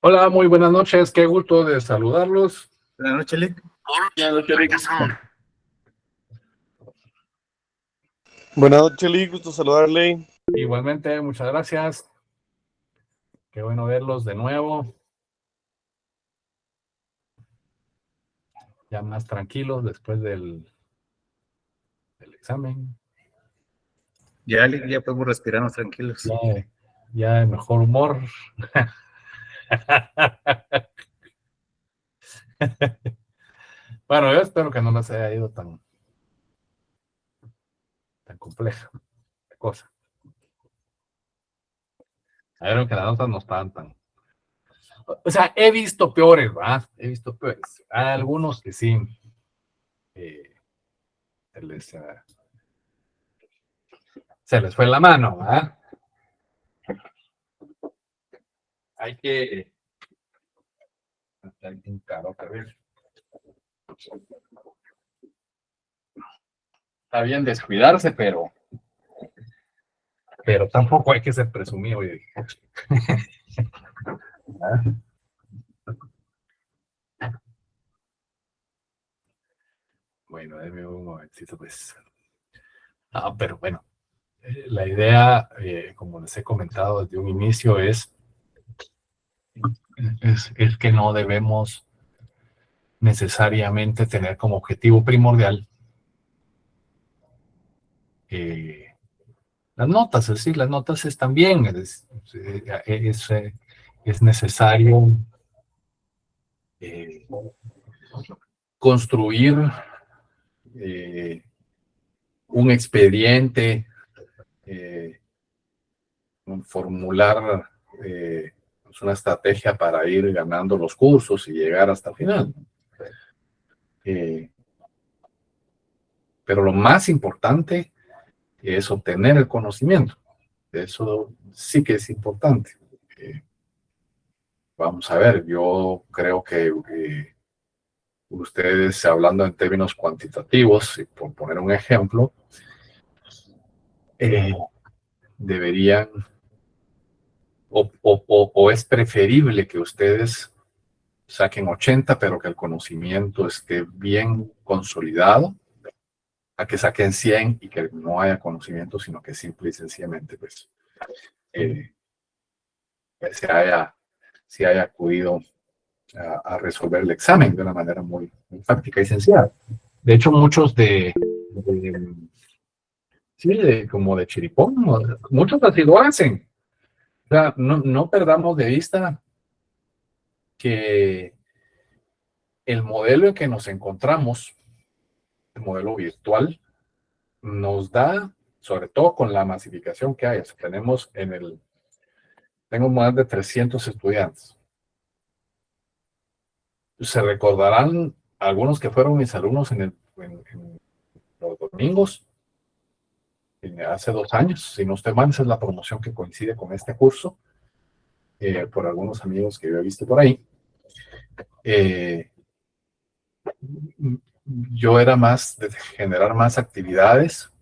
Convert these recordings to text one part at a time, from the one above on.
Hola, muy buenas noches, qué gusto de saludarlos. Buenas noches, Lick. Buenas noches, Lick. Buenas noches, Lick, gusto saludarle. Igualmente, muchas gracias. Qué bueno verlos de nuevo. Ya más tranquilos después del examen. Ya, Lick, ya podemos respirarnos tranquilos. Ya de mejor humor. Bueno, yo espero que no les haya ido tan compleja la cosa. Sabieron que las notas no estaban tan... O sea, he visto peores, ¿verdad? He visto peores. Hay algunos que sí se les fue la mano, ¿verdad? Hay que... Está bien descuidarse, pero tampoco hay que ser presumido. Bueno, déme un momentito, pues. Pero bueno, la idea, como les he comentado desde un inicio, es que no debemos necesariamente tener como objetivo primordial las notas. Es decir, las notas están bien, es necesario construir un expediente, formular una estrategia para ir ganando los cursos y llegar hasta el final. Pero lo más importante es obtener el conocimiento. Eso sí que es importante. Vamos a ver, yo creo que ustedes, hablando en términos cuantitativos, y por poner un ejemplo, deberían o es preferible que ustedes saquen 80, pero que el conocimiento esté bien consolidado, a que saquen 100 y que no haya conocimiento, sino que simple y sencillamente pues, se haya acudido a resolver el examen de una manera muy práctica y sencilla. De hecho, muchos como de chiripón, muchos así lo hacen. O sea, no perdamos de vista que el modelo en que nos encontramos, el modelo virtual, nos da, sobre todo con la masificación que hay, o sea, tengo más de 300 estudiantes. Se recordarán algunos que fueron mis alumnos en los domingos, hace 2 años, si no estoy mal, esa es la promoción que coincide con este curso, por algunos amigos que yo he visto por ahí. Yo era más de generar más actividades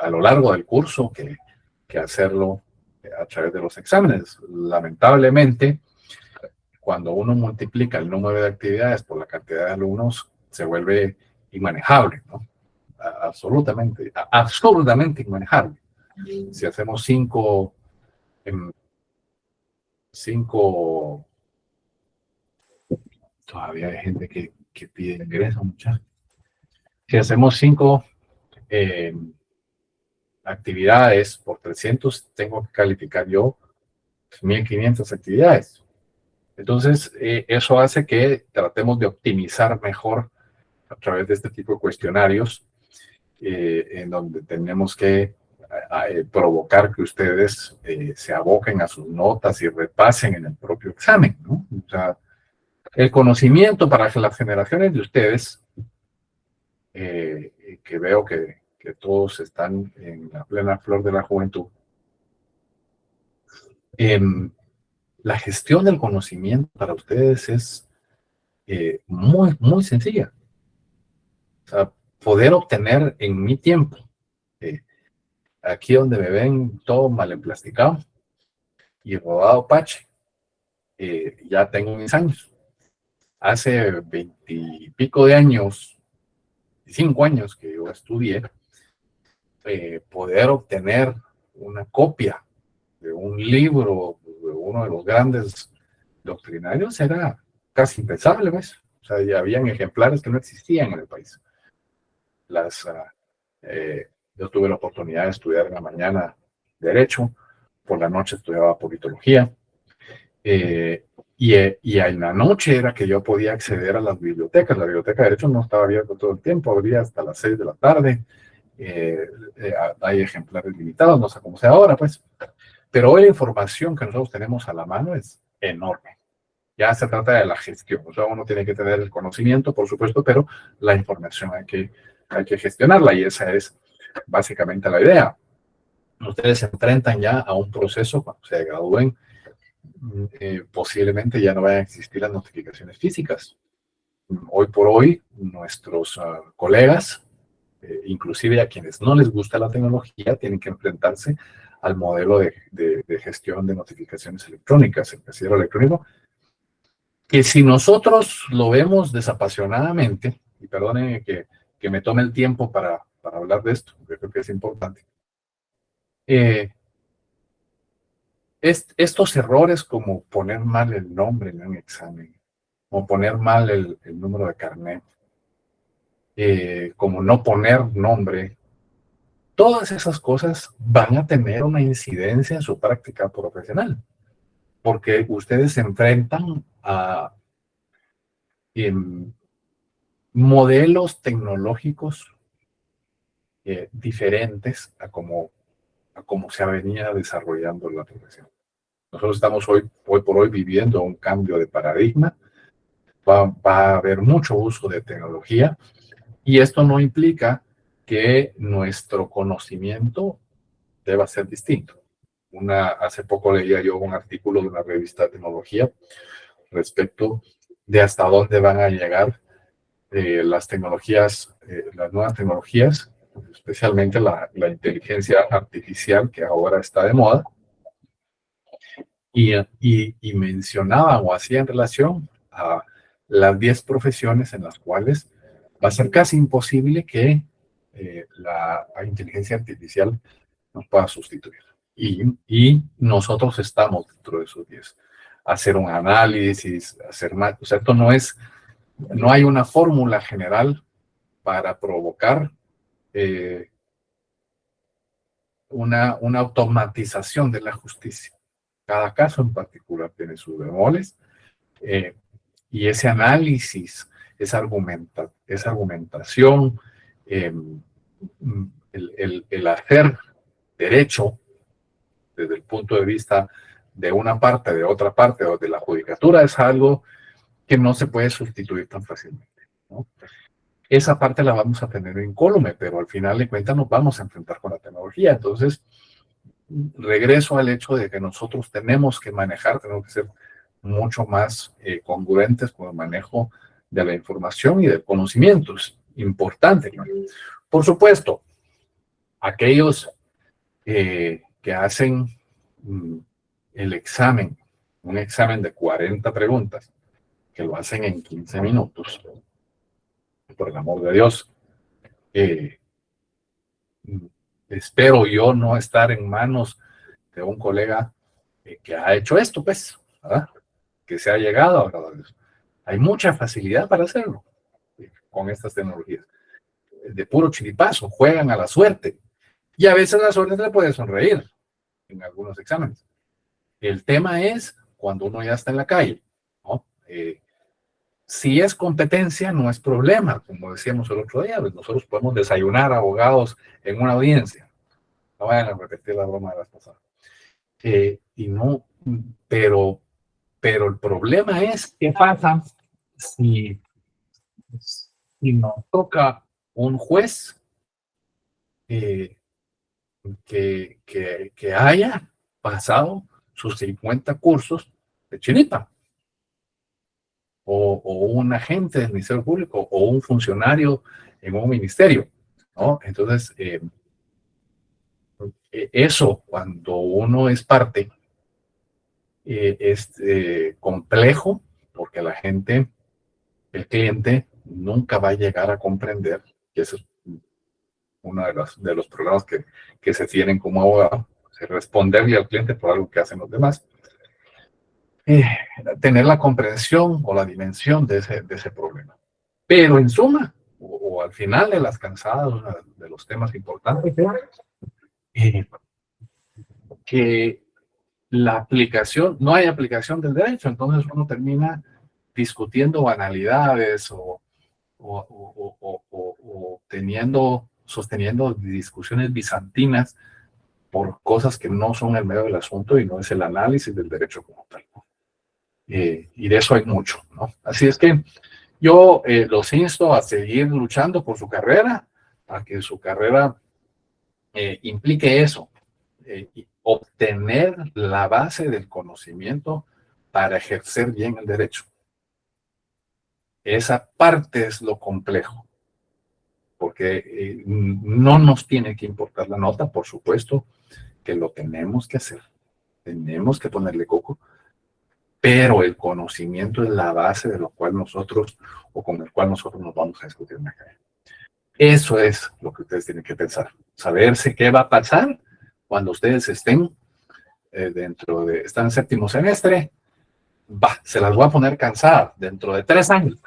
a lo largo del curso que hacerlo a través de los exámenes. Lamentablemente, cuando uno multiplica el número de actividades por la cantidad de alumnos, se vuelve inmanejable, ¿no? Absurdamente inmanejable. Si hacemos 5, todavía hay gente que pide ingreso, muchachos. Si hacemos 5 actividades por 300, tengo que calificar yo 1500 actividades. Entonces, eso hace que tratemos de optimizar mejor a través de este tipo de cuestionarios, en donde tenemos que provocar que ustedes se aboquen a sus notas y repasen en el propio examen, ¿no? O sea, el conocimiento para las generaciones de ustedes, que veo que todos están en la plena flor de la juventud, la gestión del conocimiento para ustedes es muy, muy sencilla. O sea, poder obtener en mi tiempo aquí donde me ven todo mal emplasticado y rodado pache, ya tengo mis años. Hace 20 y pico de años, 5 años que yo estudié, poder obtener una copia de un libro de uno de los grandes doctrinarios era casi impensable, ¿ves? O sea, ya habían ejemplares que no existían en el país. Yo tuve la oportunidad de estudiar en la mañana Derecho, por la noche estudiaba Politología, y en la noche era que yo podía acceder a las bibliotecas. La biblioteca de Derecho no estaba abierta todo el tiempo, abría hasta las 6 de la tarde. Hay ejemplares limitados, no sé cómo sea ahora, pues. Pero hoy la información que nosotros tenemos a la mano es enorme. Ya se trata de la gestión. O sea, uno tiene que tener el conocimiento, por supuesto, pero la información hay que gestionarla, y esa es básicamente la idea. Ustedes se enfrentan ya a un proceso cuando se gradúen. Posiblemente ya no vayan a existir las notificaciones físicas. Hoy por hoy, nuestros colegas, inclusive a quienes no les gusta la tecnología, tienen que enfrentarse al modelo de gestión de notificaciones electrónicas, el casillero electrónico, que si nosotros lo vemos desapasionadamente, y perdone que me tome el tiempo para hablar de esto, porque creo que es importante, estos errores como poner mal el nombre en un examen, o poner mal el número de carnet, como no poner nombre, todas esas cosas van a tener una incidencia en su práctica profesional, porque ustedes se enfrentan a modelos tecnológicos diferentes a como se venía desarrollando la profesión. Nosotros estamos hoy por hoy viviendo un cambio de paradigma. Va a haber mucho uso de tecnología, y esto no implica que nuestro conocimiento deba ser distinto. Hace poco leía yo un artículo de una revista de tecnología respecto de hasta dónde van a llegar las tecnologías, las nuevas tecnologías, especialmente la inteligencia artificial, que ahora está de moda, y mencionaban o hacían relación a las 10 profesiones en las cuales va a ser casi imposible que la inteligencia artificial nos pueda sustituir. Y nosotros estamos dentro de esos 10. Hacer un análisis, hacer más. O sea, no hay una fórmula general para provocar una automatización de la justicia. Cada caso en particular tiene sus bemoles, y ese análisis, esa argumentación, el hacer derecho desde el punto de vista de una parte, de otra parte, o de la judicatura, es algo que no se puede sustituir tan fácilmente, ¿no? Esa parte la vamos a tener incólume, pero al final de cuentas nos vamos a enfrentar con la tecnología. Entonces, regreso al hecho de que nosotros tenemos que ser mucho más congruentes con el manejo de la información y del conocimiento. Es importante, ¿no? Por supuesto, aquellos que hacen el examen, un examen de 40 preguntas, que lo hacen en 15 minutos, por el amor de Dios, espero yo no estar en manos de un colega que ha hecho esto, pues, ¿verdad? Que se ha llegado a graduarlos. Hay mucha facilidad para hacerlo con estas tecnologías. De puro chiripazo, juegan a la suerte. Y a veces la suerte le puede sonreír en algunos exámenes. El tema es cuando uno ya está en la calle, ¿no? Si es competencia, no es problema. Como decíamos el otro día, pues nosotros podemos desayunar abogados en una audiencia. No vayan a repetir la broma de las pasadas. Y no, pero el problema es qué pasa si nos toca un juez que haya pasado sus 50 cursos de chiripa, o un agente del Ministerio Público, o un funcionario en un ministerio, ¿no? Entonces, Eso, cuando uno es parte, es complejo, porque la gente, el cliente, nunca va a llegar a comprender, que ese es uno de los problemas que se tienen como abogado, responderle al cliente por algo que hacen los demás, tener la comprensión o la dimensión de ese problema. Pero en suma, o al final de las cansadas, uno de los temas importantes es que la aplicación, no hay aplicación del derecho, entonces uno termina discutiendo banalidades o sosteniendo discusiones bizantinas por cosas que no son el medio del asunto y no es el análisis del derecho como tal. Y de eso hay mucho, ¿no? Así es que yo los insto a seguir luchando por su carrera, a que su carrera implique eso, obtener la base del conocimiento para ejercer bien el derecho. Esa parte es lo complejo, porque no nos tiene que importar la nota, por supuesto que lo tenemos que hacer, tenemos que ponerle coco, pero el conocimiento es la base de lo cual nosotros, o con el cual nosotros nos vamos a discutir en la calle. Eso es lo que ustedes tienen que pensar, saberse qué va a pasar cuando ustedes estén están en séptimo semestre, se las voy a poner cansadas dentro de 3 años.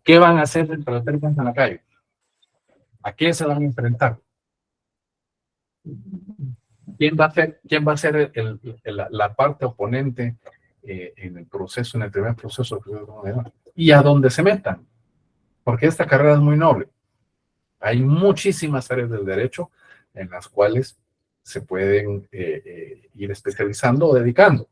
¿Qué van a hacer dentro de 3 años en la calle? ¿A qué se van a enfrentar? ¿Quién va a ser la parte oponente en el proceso, en el primer proceso? Y a dónde se metan, porque esta carrera es muy noble. Hay muchísimas áreas del derecho en las cuales se pueden ir especializando o dedicando.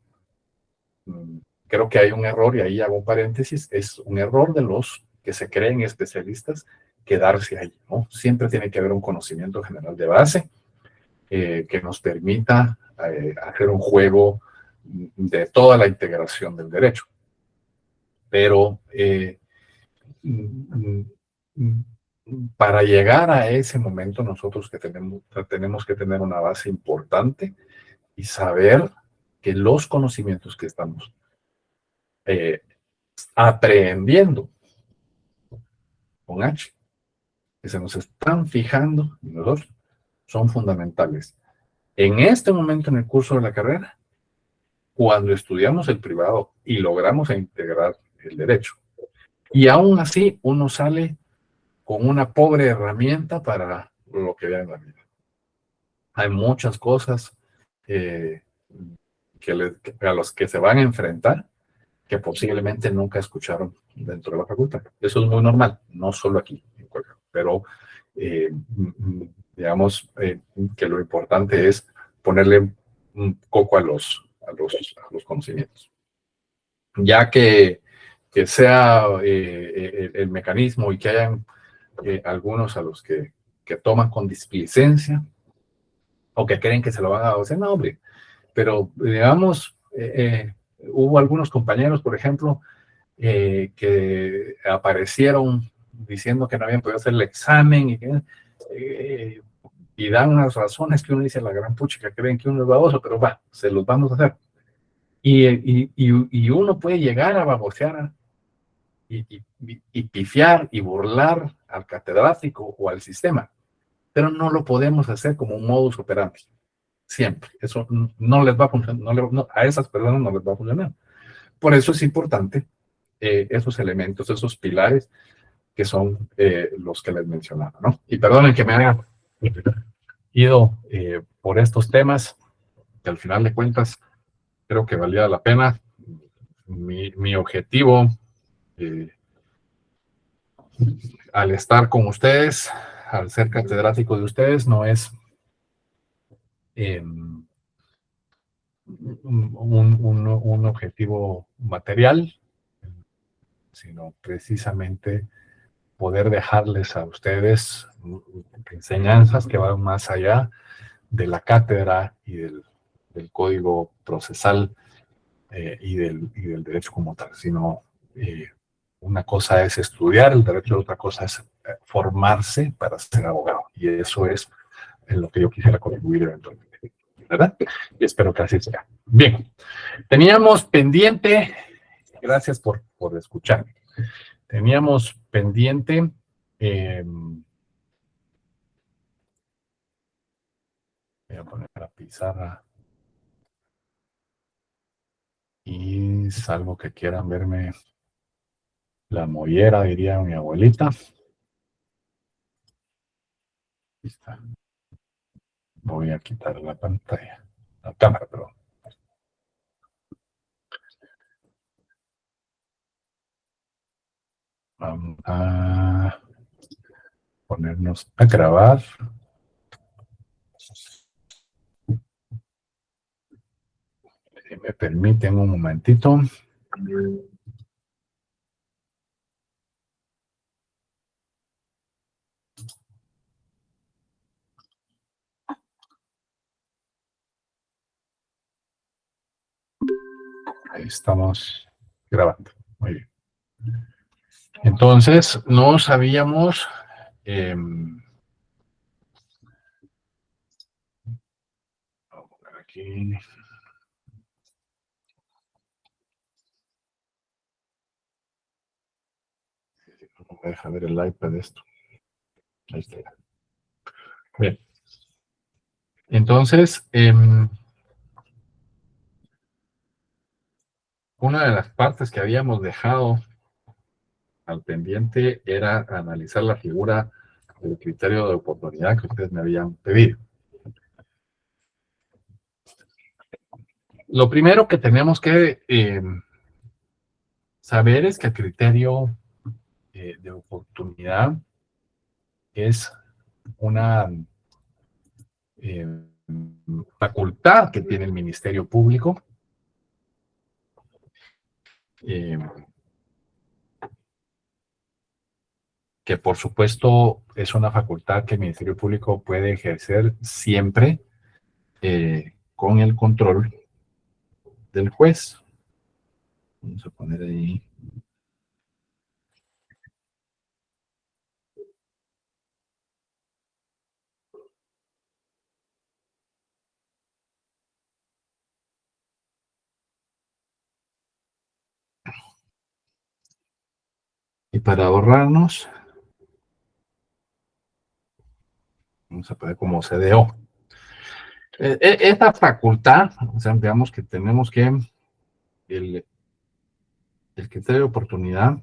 Creo que hay un error, y ahí hago un paréntesis, es un error de los que se creen especialistas quedarse ahí, ¿no? Siempre tiene que haber un conocimiento general de base que nos permita hacer un juego de toda la integración del derecho. Pero para llegar a ese momento, nosotros tenemos que tener una base importante y saber que los conocimientos que estamos aprendiendo con H, que se nos están fijando en nosotros, son fundamentales. En este momento en el curso de la carrera, cuando estudiamos el privado y logramos integrar el derecho, y aún así uno sale con una pobre herramienta para lo que vea en la vida. Hay muchas cosas a los que se van a enfrentar que posiblemente nunca escucharon dentro de la facultad. Eso es muy normal, no solo aquí, pero digamos que lo importante es ponerle un coco a los conocimientos. Ya que sea el mecanismo y que hayan algunos a los que toman con displicencia o que creen que se lo van a hacer, no, hombre, pero digamos, hubo algunos compañeros, por ejemplo, que aparecieron diciendo que no habían podido hacer el examen y dan unas razones que uno dice, la gran pucha, que creen que uno es baboso, pero va, se los vamos a hacer. Y uno puede llegar a babosear y pifiar y burlar al catedrático o al sistema, pero no lo podemos hacer como un modus operandi. Siempre. Eso no les va a funcionar, a esas personas no les va a funcionar. Por eso es importante esos elementos, esos pilares que son los que les mencionaba, ¿no? Y perdonen que me haya ido por estos temas, que al final de cuentas creo que valía la pena. Mi objetivo al estar con ustedes, al ser catedrático de ustedes, no es un objetivo material, sino precisamente poder dejarles a ustedes enseñanzas que van más allá de la cátedra y del código procesal y del derecho como tal, sino una cosa es estudiar el derecho, otra cosa es formarse para ser abogado, y eso es en lo que yo quisiera contribuir eventualmente. ¿verdad? Y espero que así sea. Bien, teníamos pendiente, gracias por escuchar. Teníamos pendiente, voy a poner la pizarra y salvo que quieran verme la mollera, diría mi abuelita. Ahí está. Voy a quitar la pantalla, la cámara, perdón. Vamos a ponernos a grabar. Si me permiten un momentito. Ahí estamos grabando. Muy bien. Entonces, no sabíamos. Vamos a poner aquí. No me deja ver el iPad de esto. Ahí está. Bien. Entonces, una de las partes que habíamos dejado al pendiente era analizar la figura del criterio de oportunidad que ustedes me habían pedido. Lo primero que tenemos que saber es que el criterio de oportunidad es una eh, facultad que tiene el Ministerio Público, eh, que por supuesto es una facultad que el Ministerio Público puede ejercer siempre con el control del juez. Vamos a poner ahí. Y para ahorrarnos, vamos a poner como CDO. Esta facultad, o sea, digamos que tenemos que el criterio de oportunidad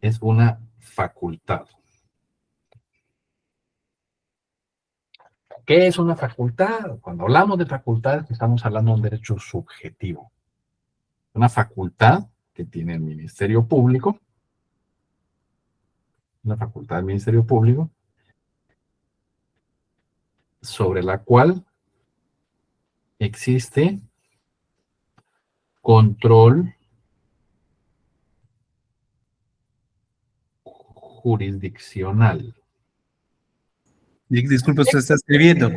es una facultad. ¿Qué es una facultad? Cuando hablamos de facultades, estamos hablando de un derecho subjetivo. Una facultad que tiene el Ministerio Público, una facultad del Ministerio Público, sobre la cual existe control jurisdiccional. Disculpe, usted está escribiendo.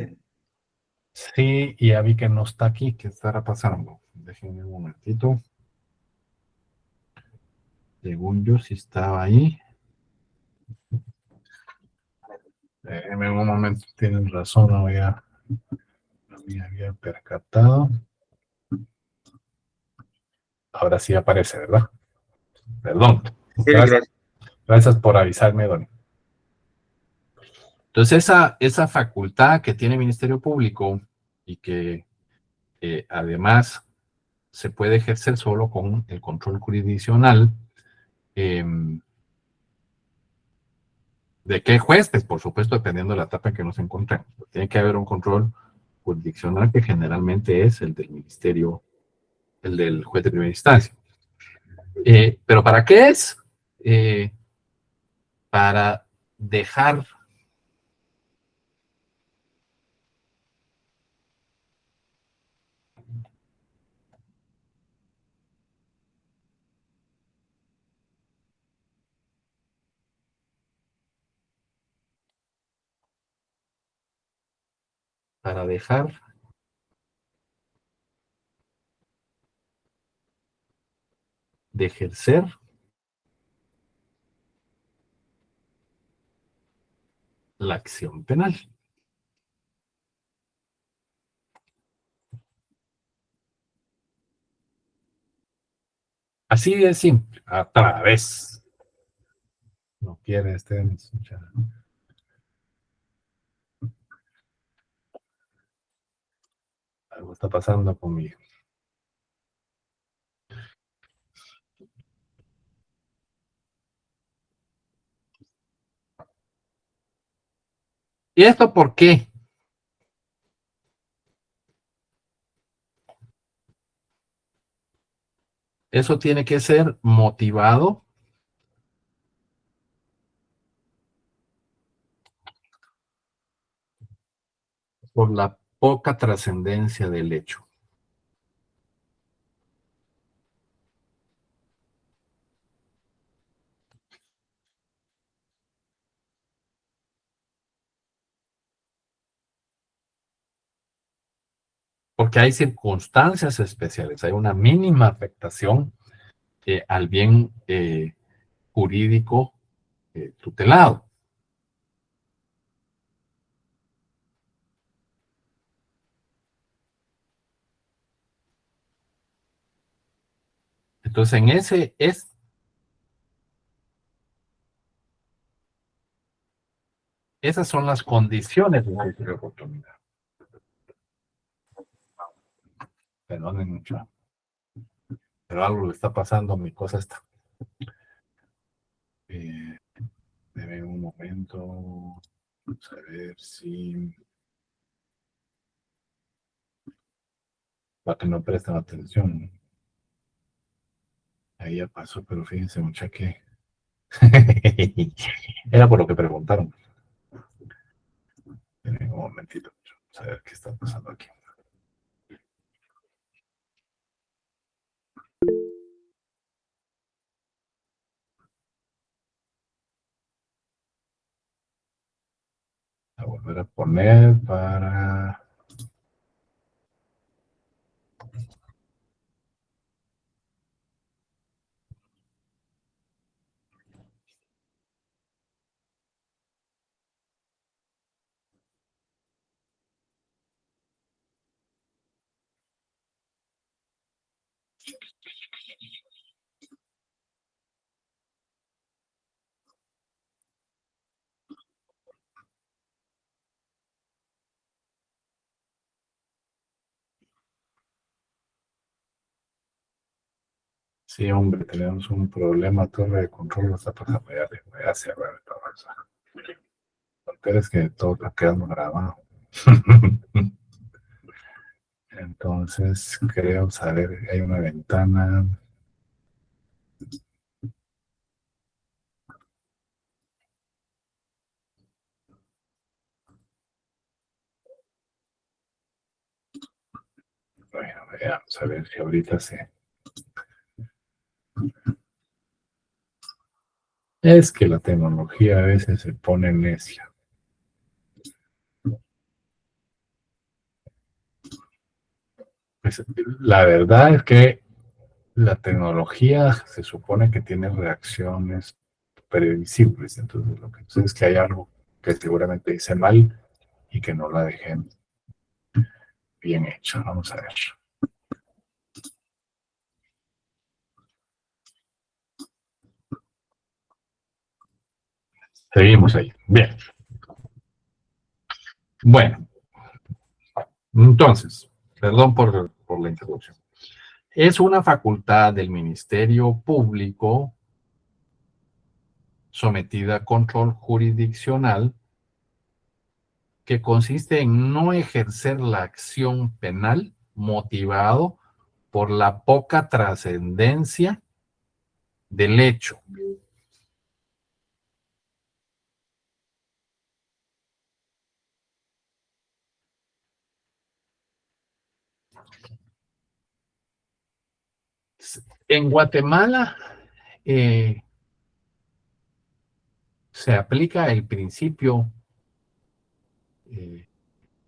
Sí, y ya vi que no está aquí. ¿Qué estará pasando? Déjenme un momentito. Según yo, sí estaba ahí. Déjenme un momento. Tienen razón, no me había percatado. Ahora sí aparece, ¿verdad? Perdón. Sí, Gracias, gracias por avisarme, don. Entonces, esa facultad que tiene el Ministerio Público y que además se puede ejercer solo con el control jurisdiccional, eh, ¿de qué juez? Pues por supuesto, dependiendo de la etapa en que nos encontremos. Tiene que haber un control jurisdiccional que generalmente es el del ministerio, el del juez de primera instancia. ¿Pero para qué es? Para dejar para dejar de ejercer la acción penal. Así de simple, a través. No quiere escuchar. Algo está pasando conmigo. ¿Y esto por qué? Eso tiene que ser motivado por la poca trascendencia del hecho. Porque hay circunstancias especiales, hay una mínima afectación al bien jurídico tutelado. Entonces, en esas son las condiciones de la oportunidad. Perdonen mucho, pero algo le está pasando a mi cosa esta. Deme un momento. Vamos a ver si... Para que no presten atención. Ahí ya pasó, pero fíjense, mucha que... Era por lo que preguntaron. Un momentito. Vamos a ver qué está pasando aquí. A volver a poner para... Sí, hombre, tenemos un problema, torre de control, no está pasando, voy a cerrar esta bolsa. Pero es que todo está quedando grabado. Entonces, creo saber, hay una ventana. Bueno, veamos a ver si ahorita se... Es que la tecnología a veces se pone necia. Pues, la verdad es que la tecnología se supone que tiene reacciones previsibles. Entonces, lo que sucede es que hay algo que seguramente hice mal y que no la dejé bien hecha. Vamos a ver. Seguimos ahí. Bien. Bueno, entonces, perdón por la interrupción. Es una facultad del Ministerio Público sometida a control jurisdiccional que consiste en no ejercer la acción penal motivado por la poca trascendencia del hecho. En Guatemala se aplica el principio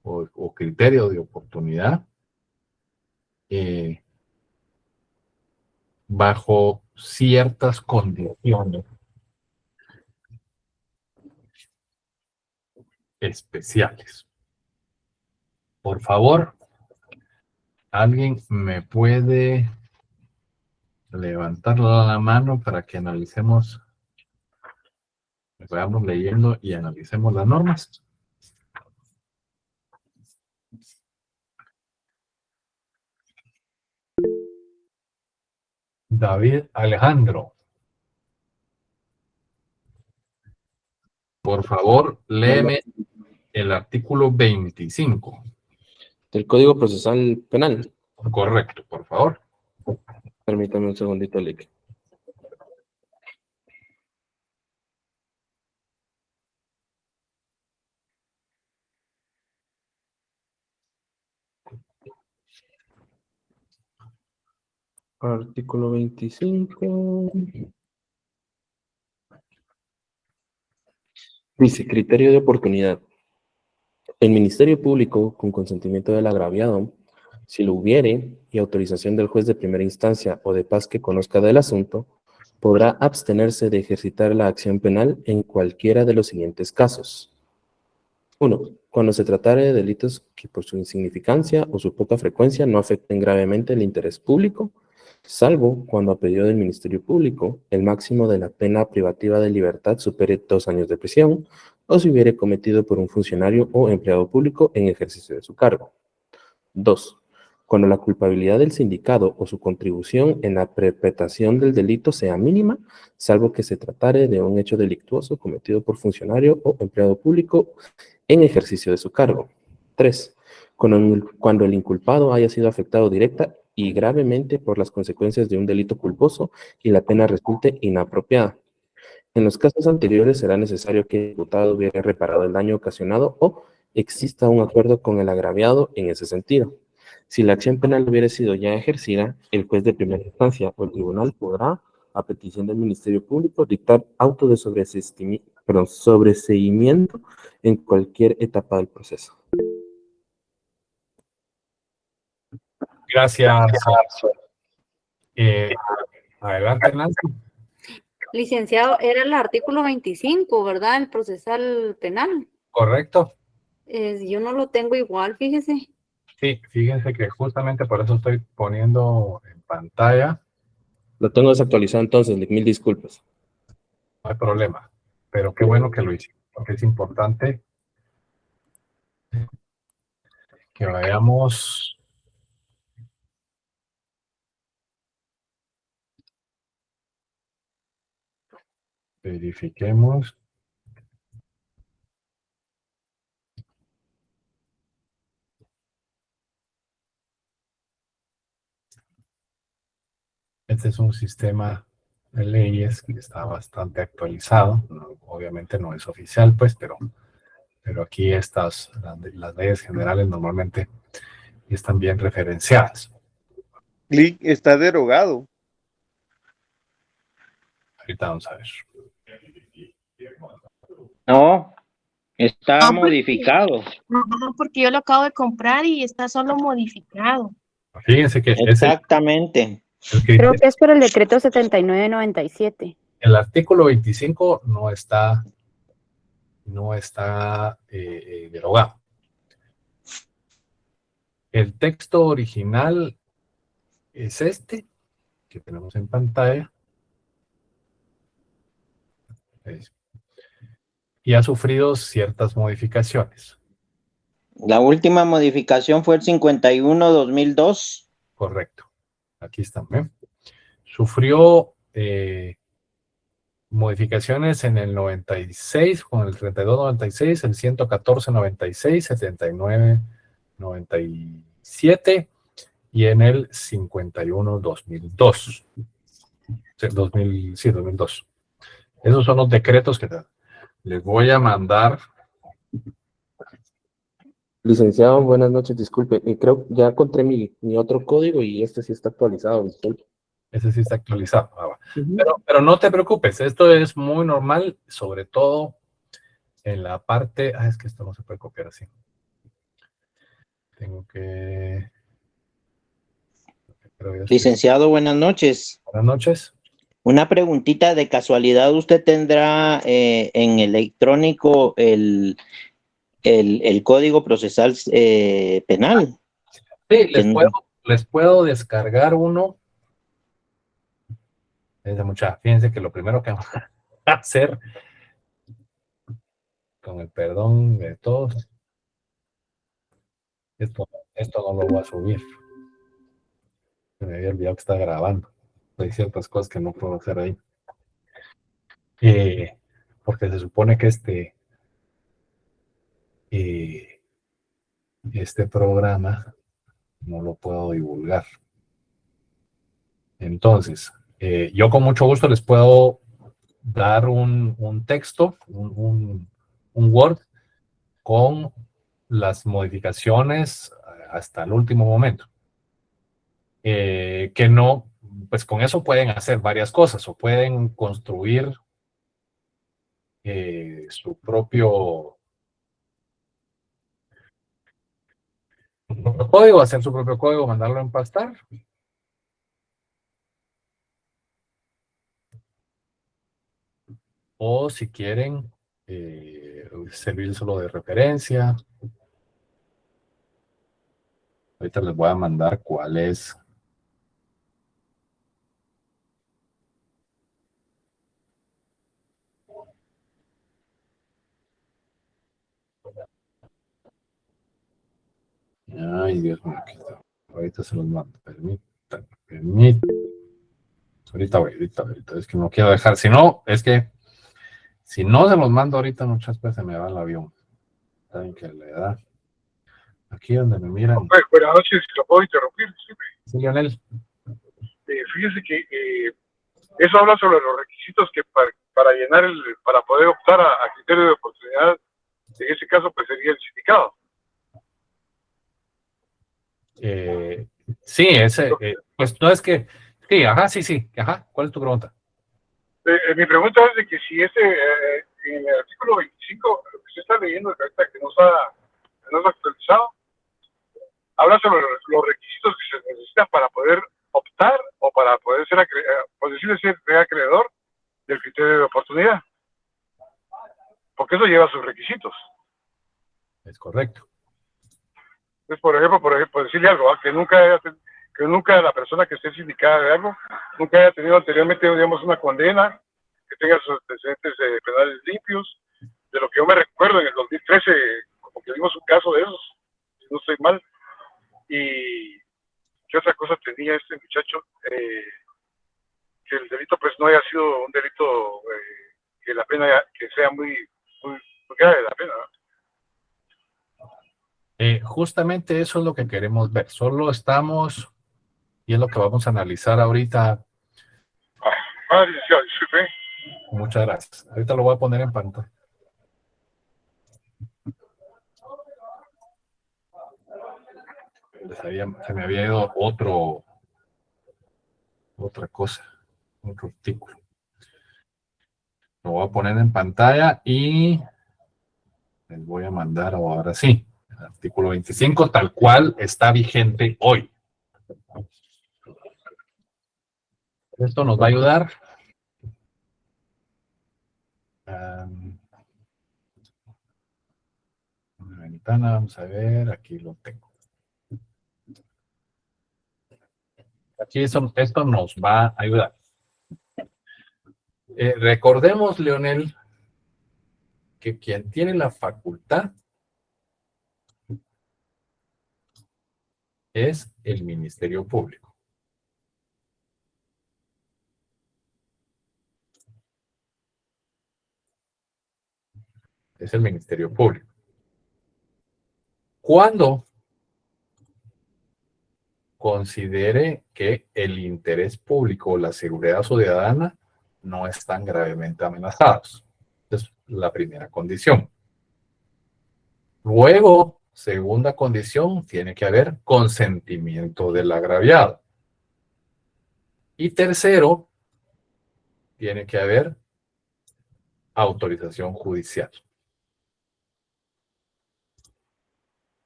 o criterio de oportunidad bajo ciertas condiciones. especiales. Por favor, ¿alguien me puede levantar la mano para que analicemos, vayamos leyendo y analicemos las normas? David Alejandro. Por favor, léeme el artículo 25. Del Código Procesal Penal. Correcto, por favor. Permítame un segundito, Lick. Artículo 25. Dice, criterio de oportunidad. El Ministerio Público, con consentimiento del agraviado, si lo hubiere, y autorización del juez de primera instancia o de paz que conozca del asunto, podrá abstenerse de ejercitar la acción penal en cualquiera de los siguientes casos. 1. Cuando se tratare de delitos que por su insignificancia o su poca frecuencia no afecten gravemente el interés público, salvo cuando a pedido del Ministerio Público el máximo de la pena privativa de libertad supere 2 años de prisión o se hubiere cometido por un funcionario o empleado público en ejercicio de su cargo. 2. Cuando la culpabilidad del sindicado o su contribución en la perpetración del delito sea mínima, salvo que se tratare de un hecho delictuoso cometido por funcionario o empleado público en ejercicio de su cargo. 3. Cuando el inculpado haya sido afectado directa y gravemente por las consecuencias de un delito culposo y la pena resulte inapropiada. En los casos anteriores será necesario que el imputado hubiera reparado el daño ocasionado o exista un acuerdo con el agraviado en ese sentido. Si la acción penal hubiera sido ya ejercida, el juez de primera instancia o el tribunal podrá, a petición del Ministerio Público, dictar auto de sobreseimiento en cualquier etapa del proceso. Gracias. Adelante, Nancy. Licenciado, era el artículo 25, ¿verdad? El procesal penal. Correcto. Yo no lo tengo igual, fíjese. Sí, fíjense que justamente por eso estoy poniendo en pantalla. Lo tengo desactualizado entonces, mil disculpas. No hay problema, pero qué bueno que lo hice, porque es importante que veamos. Verifiquemos. Este es un sistema de leyes que está bastante actualizado. Obviamente no es oficial, pues, pero aquí las leyes generales normalmente están bien referenciadas. Clic está derogado. Ahorita vamos a ver. No, está No, modificado. No, porque yo lo acabo de comprar y está solo modificado. Fíjense que Exactamente. Creo que es por el decreto 7997. El artículo 25 no está derogado. El texto original es este que tenemos en pantalla. Y ha sufrido ciertas modificaciones. La última modificación fue el 51-2002. Correcto. Aquí están. Sufrió modificaciones en el 96, con el 32-96, el 114-96, 79-97 y en el 51-2002. 2002. Esos son los decretos que les voy a mandar. Licenciado, buenas noches, disculpe. Creo que ya encontré mi otro código y este sí está actualizado, disculpe. Ese sí está actualizado. Pero no te preocupes, esto es muy normal, sobre todo en la parte... es que esto no se puede copiar así. Tengo que... Licenciado, buenas noches. Buenas noches. Una preguntita, de casualidad, ¿usted tendrá en electrónico el Código Procesal Penal. Sí, Que no- les puedo descargar uno. Fíjense que lo primero que vamos a hacer, con el perdón de todos, esto no lo voy a subir. Me había olvidado que está grabando. Hay ciertas cosas que no puedo hacer ahí. Porque se supone que este programa no lo puedo divulgar. Entonces, yo con mucho gusto les puedo dar un texto, un Word con las modificaciones hasta el último momento. Que no, pues con eso pueden hacer varias cosas o pueden construir su propio código, hacer su propio código, mandarlo a empastar. O si quieren, servírselo de referencia. Ahorita les voy a mandar cuál es. Ay, Dios mío, aquí está. Ahorita se los mando. Permítanme. Ahorita. Es que no quiero dejar. Si no, es que si no se los mando ahorita, muchas veces se me va el avión. Saben que le da. Aquí donde me miran. Buenas noches, si lo puedo interrumpir. Sí, Lionel. Fíjese que eso habla sobre los requisitos que para llenar para poder optar a criterio de oportunidad, en ese caso pues sería el sindicato. Sí, pues no es que, sí, ajá, sí, ajá, ¿cuál es tu pregunta? Mi pregunta es de que si en el artículo 25, lo que usted está leyendo, que no está actualizado, habla sobre los requisitos que se necesitan para poder optar o para poder ser acreedor del criterio de oportunidad. Porque eso lleva sus requisitos. Es correcto. Entonces, por ejemplo, decirle algo, que nunca la persona que esté sindicada de algo, nunca haya tenido anteriormente, digamos, una condena, que tenga sus antecedentes penales limpios. De lo que yo me recuerdo, en el 2013, como que vimos un caso de esos, si no estoy mal. Y ¿qué otra cosa tenía este muchacho? Que el delito pues no haya sido un delito que la pena que sea muy grave la pena, ¿no? Justamente eso es lo que queremos ver. Solo estamos, y es lo que vamos a analizar ahorita. Licenciado, disculpe. Muchas gracias. Ahorita lo voy a poner en pantalla. Se me había ido otra cosa, otro artículo. Lo voy a poner en pantalla y les voy a mandar ahora sí, el artículo 25, tal cual está vigente hoy. Esto nos va a ayudar. Una ventana, vamos a ver, aquí lo tengo. Aquí esto nos va a ayudar. Recordemos, Leonel, que quien tiene la facultad es el Ministerio Público. Es el Ministerio Público. Cuando considere que el interés público o la seguridad ciudadana no están gravemente amenazados. Es la primera condición. Luego, segunda condición, tiene que haber consentimiento del agraviado. Y tercero, tiene que haber autorización judicial.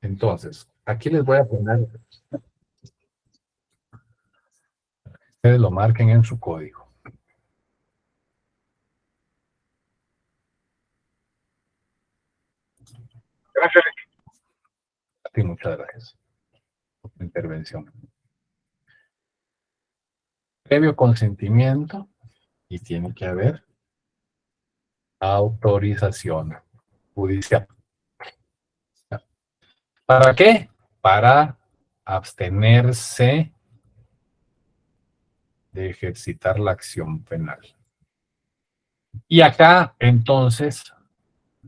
Entonces, aquí les voy a poner, ustedes lo marquen en su código. Gracias, muchas gracias por tu intervención. Previo consentimiento y tiene que haber autorización judicial. ¿Para qué? Para abstenerse de ejercitar la acción penal. Y acá, entonces,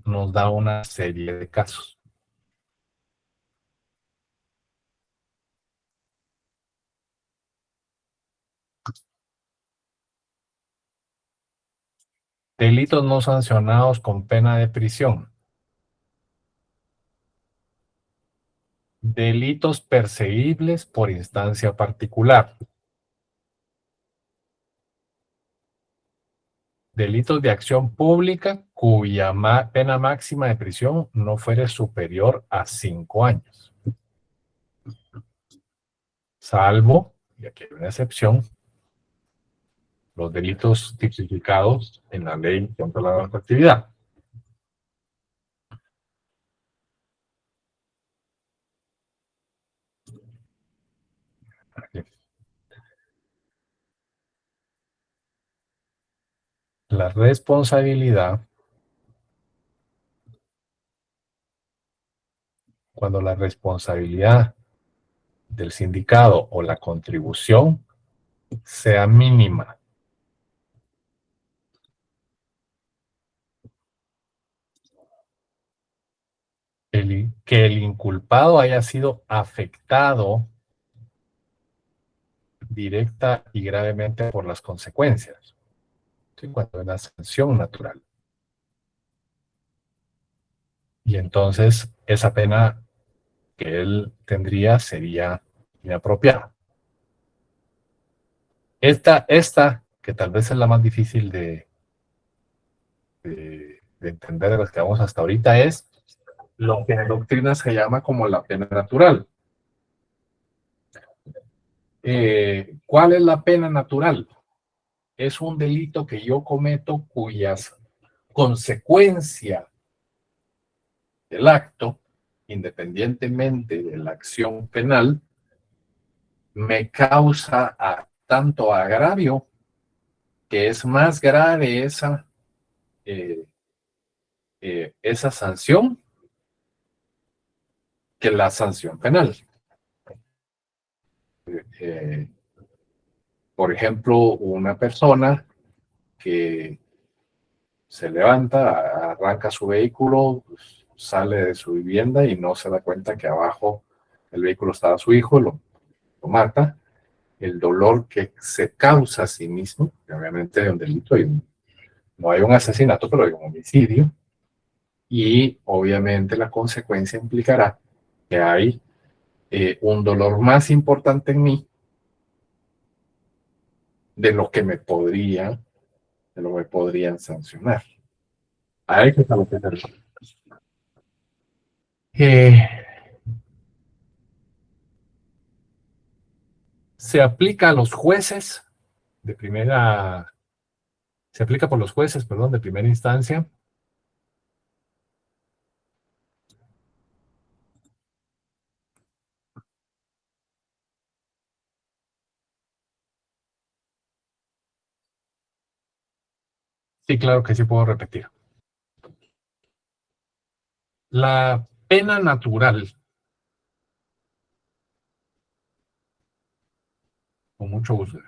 nos da una serie de casos. Delitos no sancionados con pena de prisión. Delitos perseguibles por instancia particular. Delitos de acción pública cuya pena máxima de prisión no fuere superior a 5 años. Salvo, y aquí hay una excepción, los delitos tipificados en la ley contra la narcoactividad. La responsabilidad, cuando la responsabilidad del sindicado o la contribución sea mínima. Que el inculpado haya sido afectado directa y gravemente por las consecuencias. ¿Sí? Cuando es una sanción natural. Y entonces esa pena que él tendría sería inapropiada. Esta, que tal vez es la más difícil de entender de las que vamos hasta ahorita, es lo que en doctrina se llama como la pena natural. ¿Cuál es la pena natural? Es un delito que yo cometo cuyas consecuencias del acto, independientemente de la acción penal, me causa tanto agravio que es más grave esa sanción que la sanción penal. Por ejemplo, una persona que se levanta, arranca su vehículo, pues, sale de su vivienda y no se da cuenta que abajo del vehículo estaba su hijo, lo mata. El dolor que se causa a sí mismo, que obviamente hay un delito, no hay un asesinato, pero hay un homicidio, y obviamente la consecuencia implicará que hay un dolor más importante en mí de lo que me podrían sancionar. A eso es a lo que se refiere. Se aplica a los jueces se aplica por los jueces, perdón, de primera instancia. Sí, claro que sí puedo repetir. La pena natural, con mucho gusto.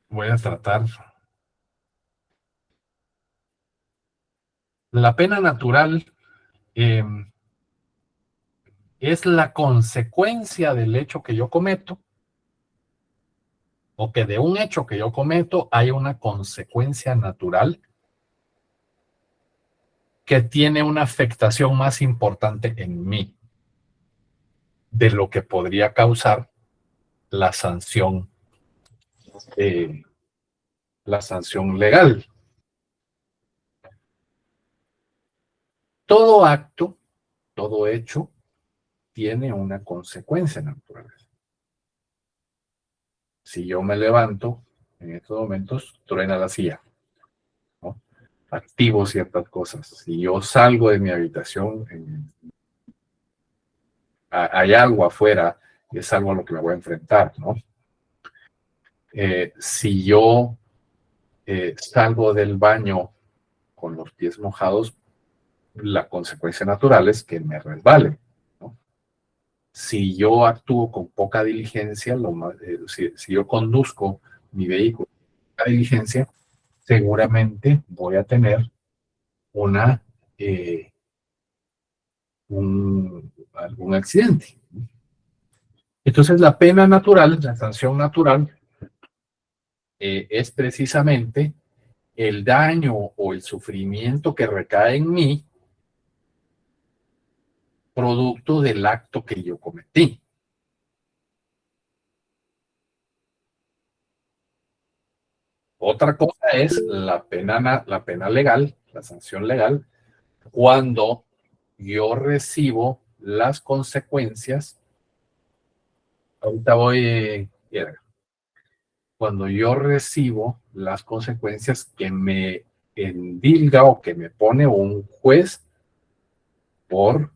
Voy a tratar. La pena natural es la consecuencia del hecho que yo cometo, o que de un hecho que yo cometo hay una consecuencia natural que tiene una afectación más importante en mí de lo que podría causar la sanción legal. Todo acto, todo hecho, tiene una consecuencia natural. Si yo me levanto, en estos momentos truena la silla, ¿no? activo ciertas cosas. Si yo salgo de mi habitación, hay algo afuera y es algo a lo que me voy a enfrentar, ¿no? Si yo salgo del baño con los pies mojados, la consecuencia natural es que me resbale, ¿no? Si yo actúo con poca diligencia, si yo conduzco mi vehículo con poca diligencia, seguramente voy a tener algún accidente. Entonces, la pena natural, la sanción natural, es precisamente el daño o el sufrimiento que recae en mí producto del acto que yo cometí. Otra cosa es la pena legal, la sanción legal, cuando yo recibo las consecuencias. Ahorita voy, cuando yo recibo las consecuencias que me endilga o que me pone un juez por,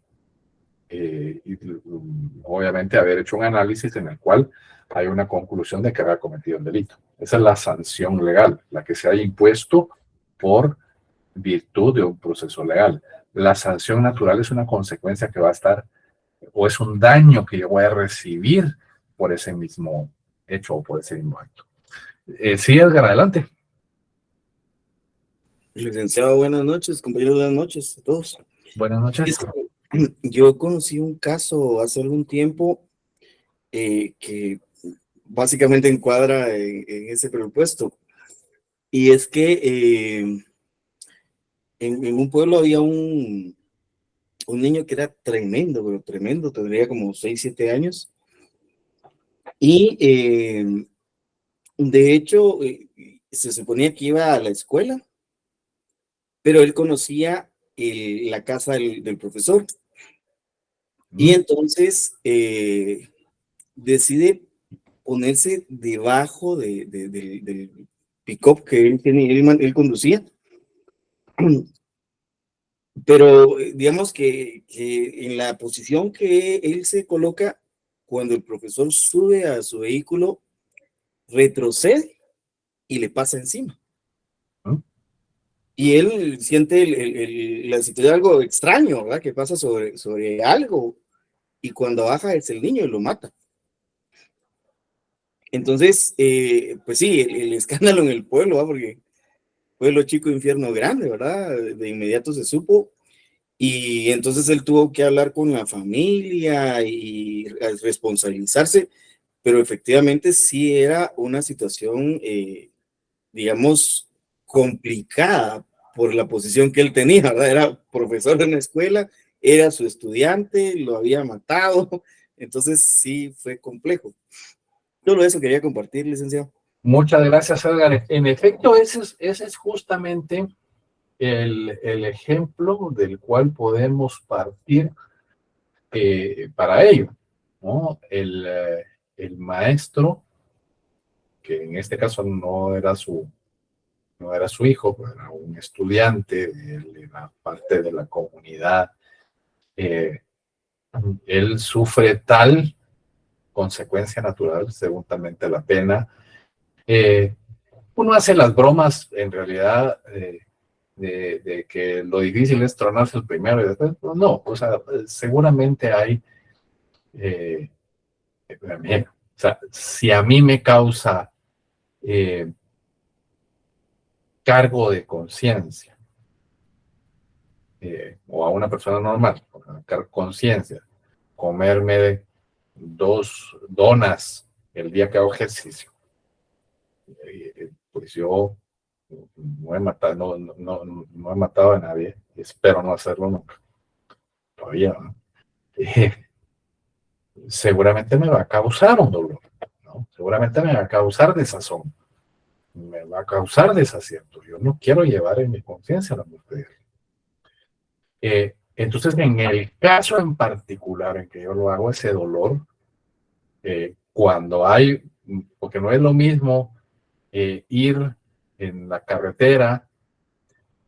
obviamente, haber hecho un análisis en el cual hay una conclusión de que había cometido un delito. Esa es la sanción legal, la que se ha impuesto por virtud de un proceso legal. La sanción natural es una consecuencia que va a estar, o es un daño que yo voy a recibir por ese mismo hecho o por ese mismo acto. Sí, Edgar, adelante. Licenciado, buenas noches, compañeros, buenas noches a todos. Buenas noches. Yo conocí un caso hace algún tiempo que básicamente encuadra en ese propuesto. Y es que en un pueblo había un niño que era tremendo, pero tremendo, tendría como 6, 7 años. Y de hecho, se suponía que iba a la escuela, pero él conocía la casa del profesor. Y entonces decide ponerse debajo del pick-up que él conducía. Pero digamos que en la posición que él se coloca, cuando el profesor sube a su vehículo, retrocede y le pasa encima. Y él siente la situación algo extraño, ¿verdad? Que pasa sobre algo. Y cuando baja es el niño y lo mata. Entonces, pues sí, el escándalo en el pueblo, ¿verdad? Porque pueblo chico, infierno grande, ¿verdad? De inmediato se supo. Y entonces él tuvo que hablar con la familia y responsabilizarse, pero efectivamente sí era una situación, digamos, complicada por la posición que él tenía, ¿verdad? Era profesor en la escuela, era su estudiante, lo había matado, entonces sí fue complejo. Solo eso quería compartir, licenciado. Muchas gracias, Edgar. En efecto, ese es justamente el ejemplo del cual podemos partir para ello, ¿no? El maestro, que en este caso no era su hijo, pero era un estudiante, él era parte de la comunidad, él sufre tal consecuencia natural, seguramente la pena. Uno hace las bromas, en realidad, de que lo difícil es tronarse el primero y después, pues no, o sea, seguramente hay, o sea, si a mí me causa cargo de conciencia, o a una persona normal, conciencia, comerme 2 donas el día que hago ejercicio, pues yo no he matado a nadie, y espero no hacerlo nunca, todavía, ¿no? Seguramente me va a causar un dolor, ¿no? Seguramente me va a causar desazón, me va a causar desacierto. Yo no quiero llevar en mi conciencia la muerte. Entonces, en el caso en particular en que yo lo hago, ese dolor, cuando hay, porque no es lo mismo ir en la carretera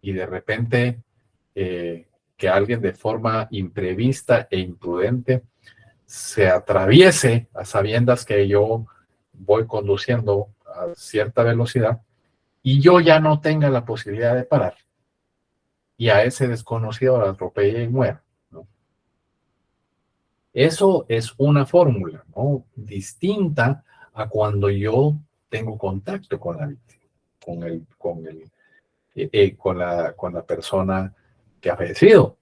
y de repente que alguien de forma imprevista e imprudente se atraviese a sabiendas que yo voy conduciendo a cierta velocidad y yo ya no tenga la posibilidad de parar y a ese desconocido lo atropelle y muera, ¿no? Eso es una fórmula, ¿no? Distinta a cuando yo tengo contacto con la víctima, con la persona que ha fallecido.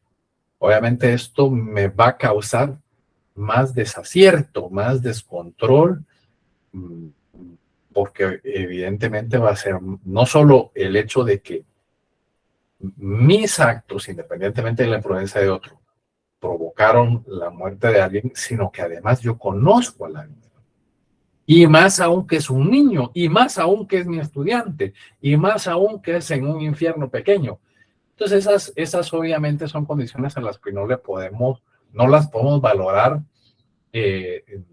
Obviamente esto me va a causar más desacierto, más descontrol, porque evidentemente va a ser no solo el hecho de que mis actos, independientemente de la influencia de otro, provocaron la muerte de alguien, sino que además yo conozco a la víctima. Y más aún que es un niño, y más aún que es mi estudiante, y más aún que es en un infierno pequeño. Entonces esas obviamente son condiciones a las que no las podemos valorar de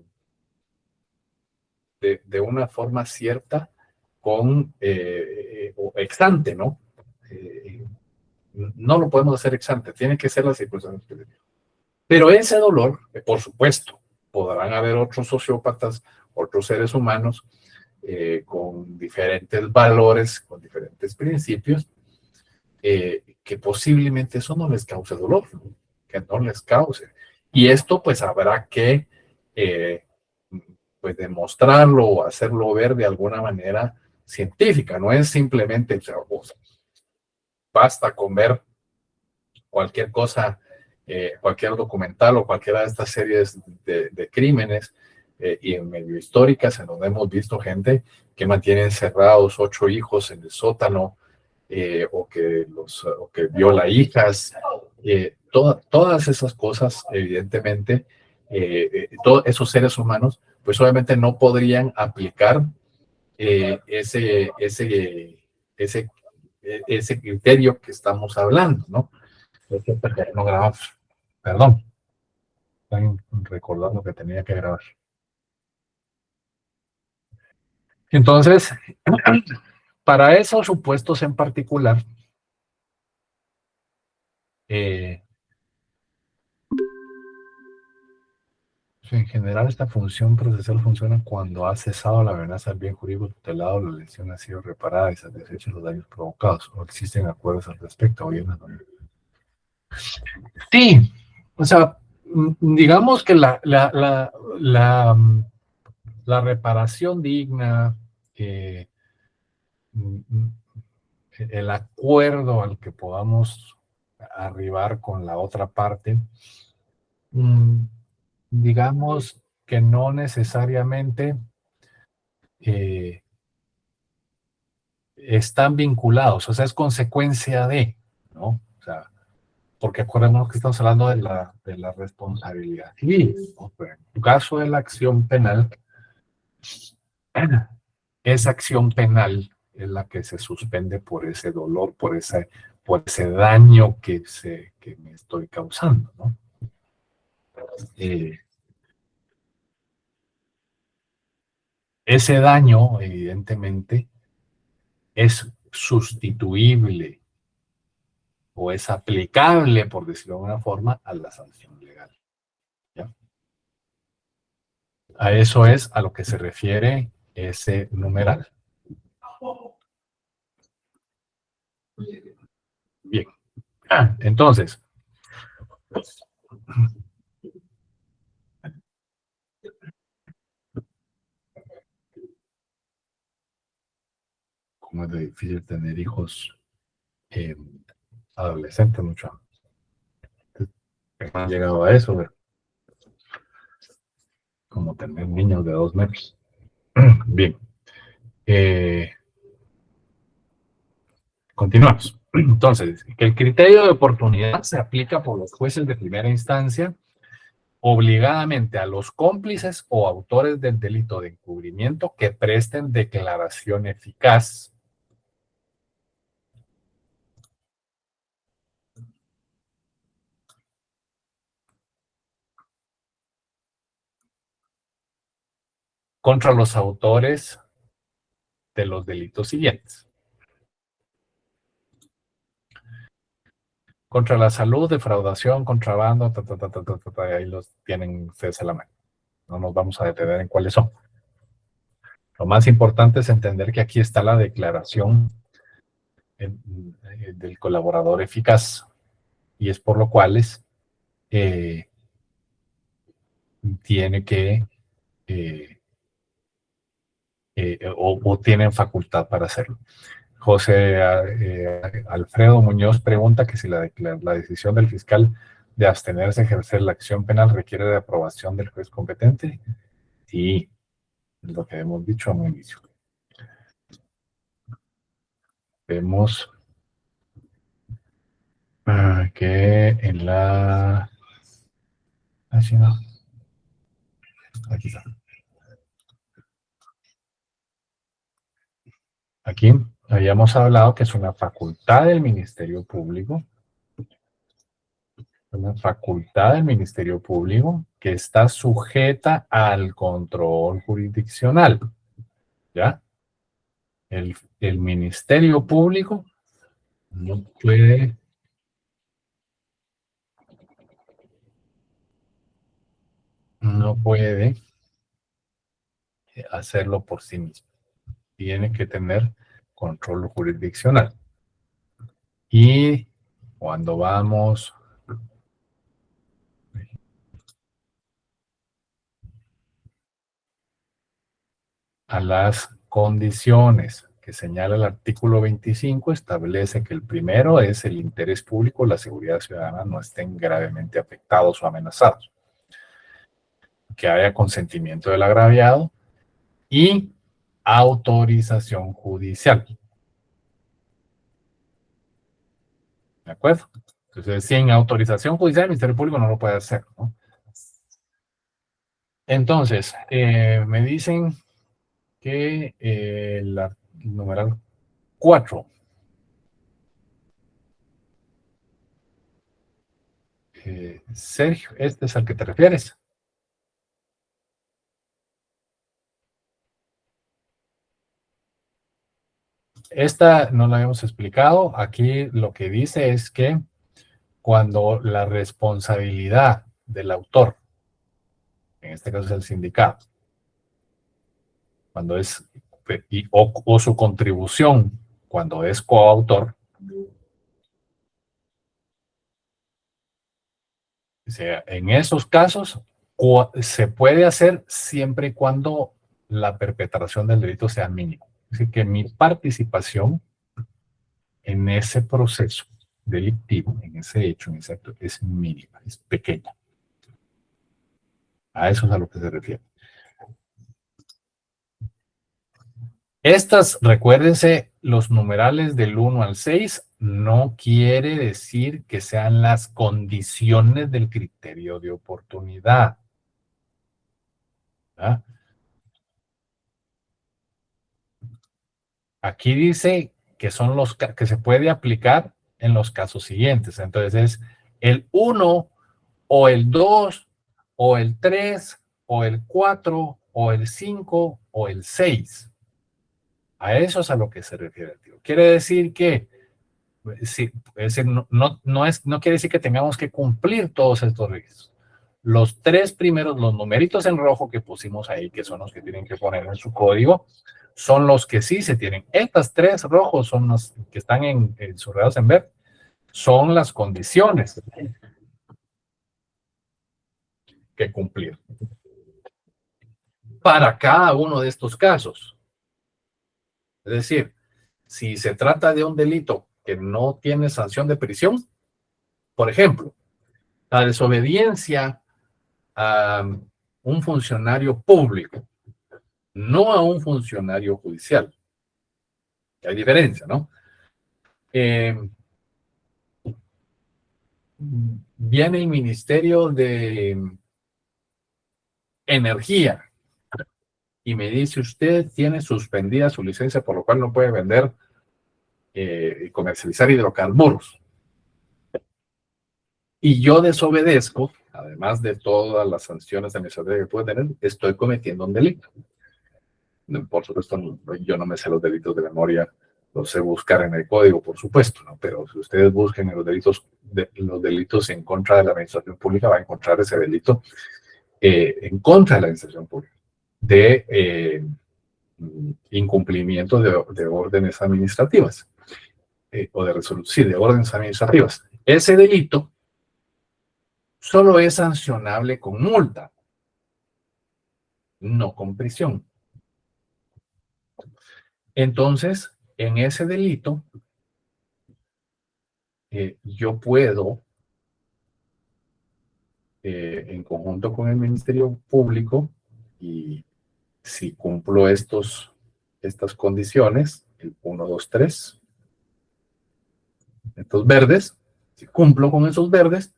una forma cierta o ex ante, ¿no? No lo podemos hacer ex ante, tiene que ser las circunstancias que le digo. Pero ese dolor, por supuesto, podrán haber otros sociópatas, otros seres humanos con diferentes valores, con diferentes principios, que posiblemente eso no les cause dolor, ¿no? Que no les cause. Y esto pues habrá que pues demostrarlo o hacerlo ver de alguna manera científica, no es simplemente, o sea, basta con ver cualquier cosa, cualquier documental o cualquiera de estas series de crímenes y en medio históricas en donde hemos visto gente que mantiene encerrados 8 hijos en el sótano o que viola hijas, todas esas cosas evidentemente, todos esos seres humanos pues obviamente no podrían aplicar ese criterio que estamos hablando, ¿no? No grabamos. Perdón. Están recordando que tenía que grabar. Entonces, para esos supuestos en particular, en general esta función procesal funciona cuando ha cesado la amenaza al bien jurídico tutelado, la lesión ha sido reparada y se han deshecho los daños provocados, o existen acuerdos al respecto. Sí, o sea, digamos que la reparación digna, el acuerdo al que podamos arribar con la otra parte, digamos que no necesariamente están vinculados, o sea, es consecuencia de, ¿no? O sea, porque acordémonos que estamos hablando de la responsabilidad civil. ¿No? Pero en el caso de la acción penal, esa acción penal es la que se suspende por ese dolor, por ese daño que me estoy causando, ¿no? Ese daño, evidentemente, es sustituible o es aplicable, por decirlo de alguna forma, a la sanción legal. ¿Ya? A eso es a lo que se refiere ese numeral. Bien. Entonces, como es de difícil tener hijos adolescentes, mucho. Han llegado a eso, pero como tener niños de 2 metros. Bien. Continuamos. Entonces, que el criterio de oportunidad se aplica por los jueces de primera instancia obligadamente a los cómplices o autores del delito de encubrimiento que presten declaración eficaz. Contra los autores de los delitos siguientes. Contra la salud, defraudación, contrabando, ahí los tienen ustedes a la mano. No nos vamos a detener en cuáles son. Lo más importante es entender que aquí está la declaración del colaborador eficaz, y es por lo cual tiene que o tienen facultad para hacerlo. José Alfredo Muñoz pregunta que si la decisión del fiscal de abstenerse a ejercer la acción penal requiere de aprobación del juez competente. Sí, es lo que hemos dicho a un inicio. Vemos que en la... Así no. Aquí está. Aquí habíamos hablado que es una facultad del Ministerio Público. Una facultad del Ministerio Público que está sujeta al control jurisdiccional. ¿Ya? El Ministerio Público no puede hacerlo por sí mismo. Tiene que tener control jurisdiccional. Y cuando vamos a las condiciones que señala el artículo 25, establece que el primero es el interés público, la seguridad ciudadana no estén gravemente afectados o amenazados, que haya consentimiento del agraviado y autorización judicial. ¿De acuerdo? Entonces, sin autorización judicial, el Ministerio Público no lo puede hacer, ¿no? Entonces, me dicen que el numeral 4 Sergio, ¿este es al que te refieres? Esta no la habíamos explicado. Aquí lo que dice es que cuando la responsabilidad del autor, en este caso es el sindicato, cuando es o su contribución cuando es coautor, o sea, en esos casos se puede hacer siempre y cuando la perpetración del delito sea mínima. Es decir, que mi participación en ese proceso delictivo, en ese hecho, en ese acto, es mínima, es pequeña. A eso es a lo que se refiere. Estas, recuérdense, los numerales del 1 al 6 no quiere decir que sean las condiciones del criterio de oportunidad. ¿Ah? Aquí dice que son los que se puede aplicar en los casos siguientes. Entonces es el 1 o el 2 o el 3 o el 4 o el 5 o el 6. A eso es a lo que se refiere. Quiere decir que sí, es decir, no quiere decir que tengamos que cumplir todos estos requisitos. Los tres primeros, los numeritos en rojo que pusimos ahí, que son los que tienen que poner en su código, son los que sí se tienen. Estas tres rojos son los que están subrayados en verde, son las condiciones que cumplir para cada uno de estos casos. Es decir, si se trata de un delito que no tiene sanción de prisión, por ejemplo, la desobediencia a un funcionario público, no a un funcionario judicial. Hay diferencia, ¿no? Viene el Ministerio de Energía y me dice: usted tiene suspendida su licencia, por lo cual no puede vender y comercializar hidrocarburos. Y yo desobedezco, además de todas las sanciones administrativas que puede tener, estoy cometiendo un delito. Por supuesto, yo no me sé los delitos de memoria Lo sé buscar en el código, por supuesto, ¿no? Pero si ustedes busquen en los delitos en contra de la administración pública, va a encontrar ese delito en contra de la administración pública, de incumplimiento de órdenes administrativas, o de resolución, de órdenes administrativas. Ese delito solo es sancionable con multa, no con prisión. Entonces, en ese delito, yo puedo, en conjunto con el Ministerio Público, y si cumplo estas condiciones, el 1, 2, 3, estos verdes, si cumplo con esos verdes,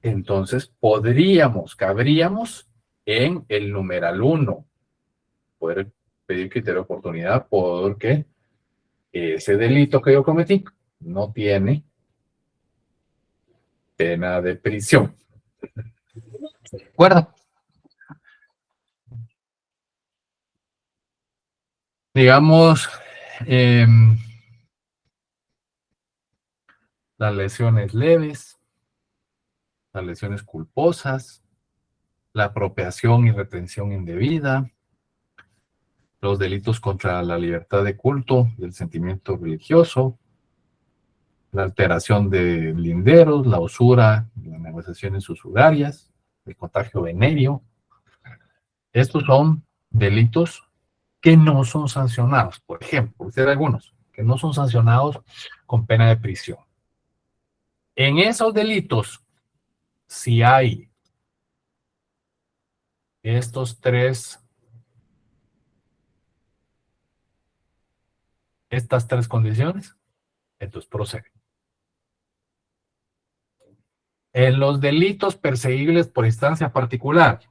entonces cabríamos en el numeral 1, poder pedir criterio de oportunidad porque ese delito que yo cometí no tiene pena de prisión. ¿De acuerdo? Digamos, las lesiones leves, las lesiones culposas, la apropiación y retención indebida, los delitos contra la libertad de culto, del sentimiento religioso, la alteración de linderos, la usura, las negociaciones usurarias, el contagio venéreo. Estos son delitos que no son sancionados. Por ejemplo, ustedes algunos que no son sancionados con pena de prisión. En esos delitos, si hay estas tres condiciones, entonces procede. En los delitos perseguibles por instancia particular,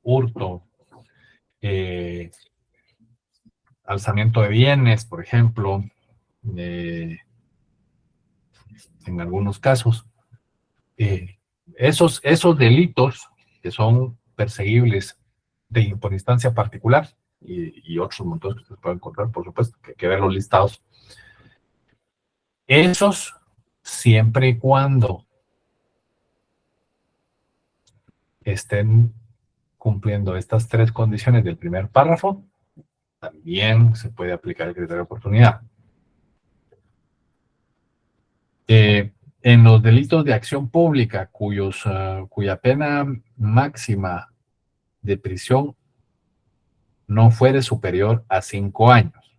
hurto, alzamiento de bienes, por ejemplo, en algunos casos, esos delitos que son perseguibles por instancia particular y otros montones que ustedes pueden encontrar, por supuesto, que hay que ver los listados. Esos, siempre y cuando estén cumpliendo estas tres condiciones del primer párrafo, también se puede aplicar el criterio de oportunidad. En los delitos de acción pública cuya pena máxima de prisión no fuere superior a 5 años.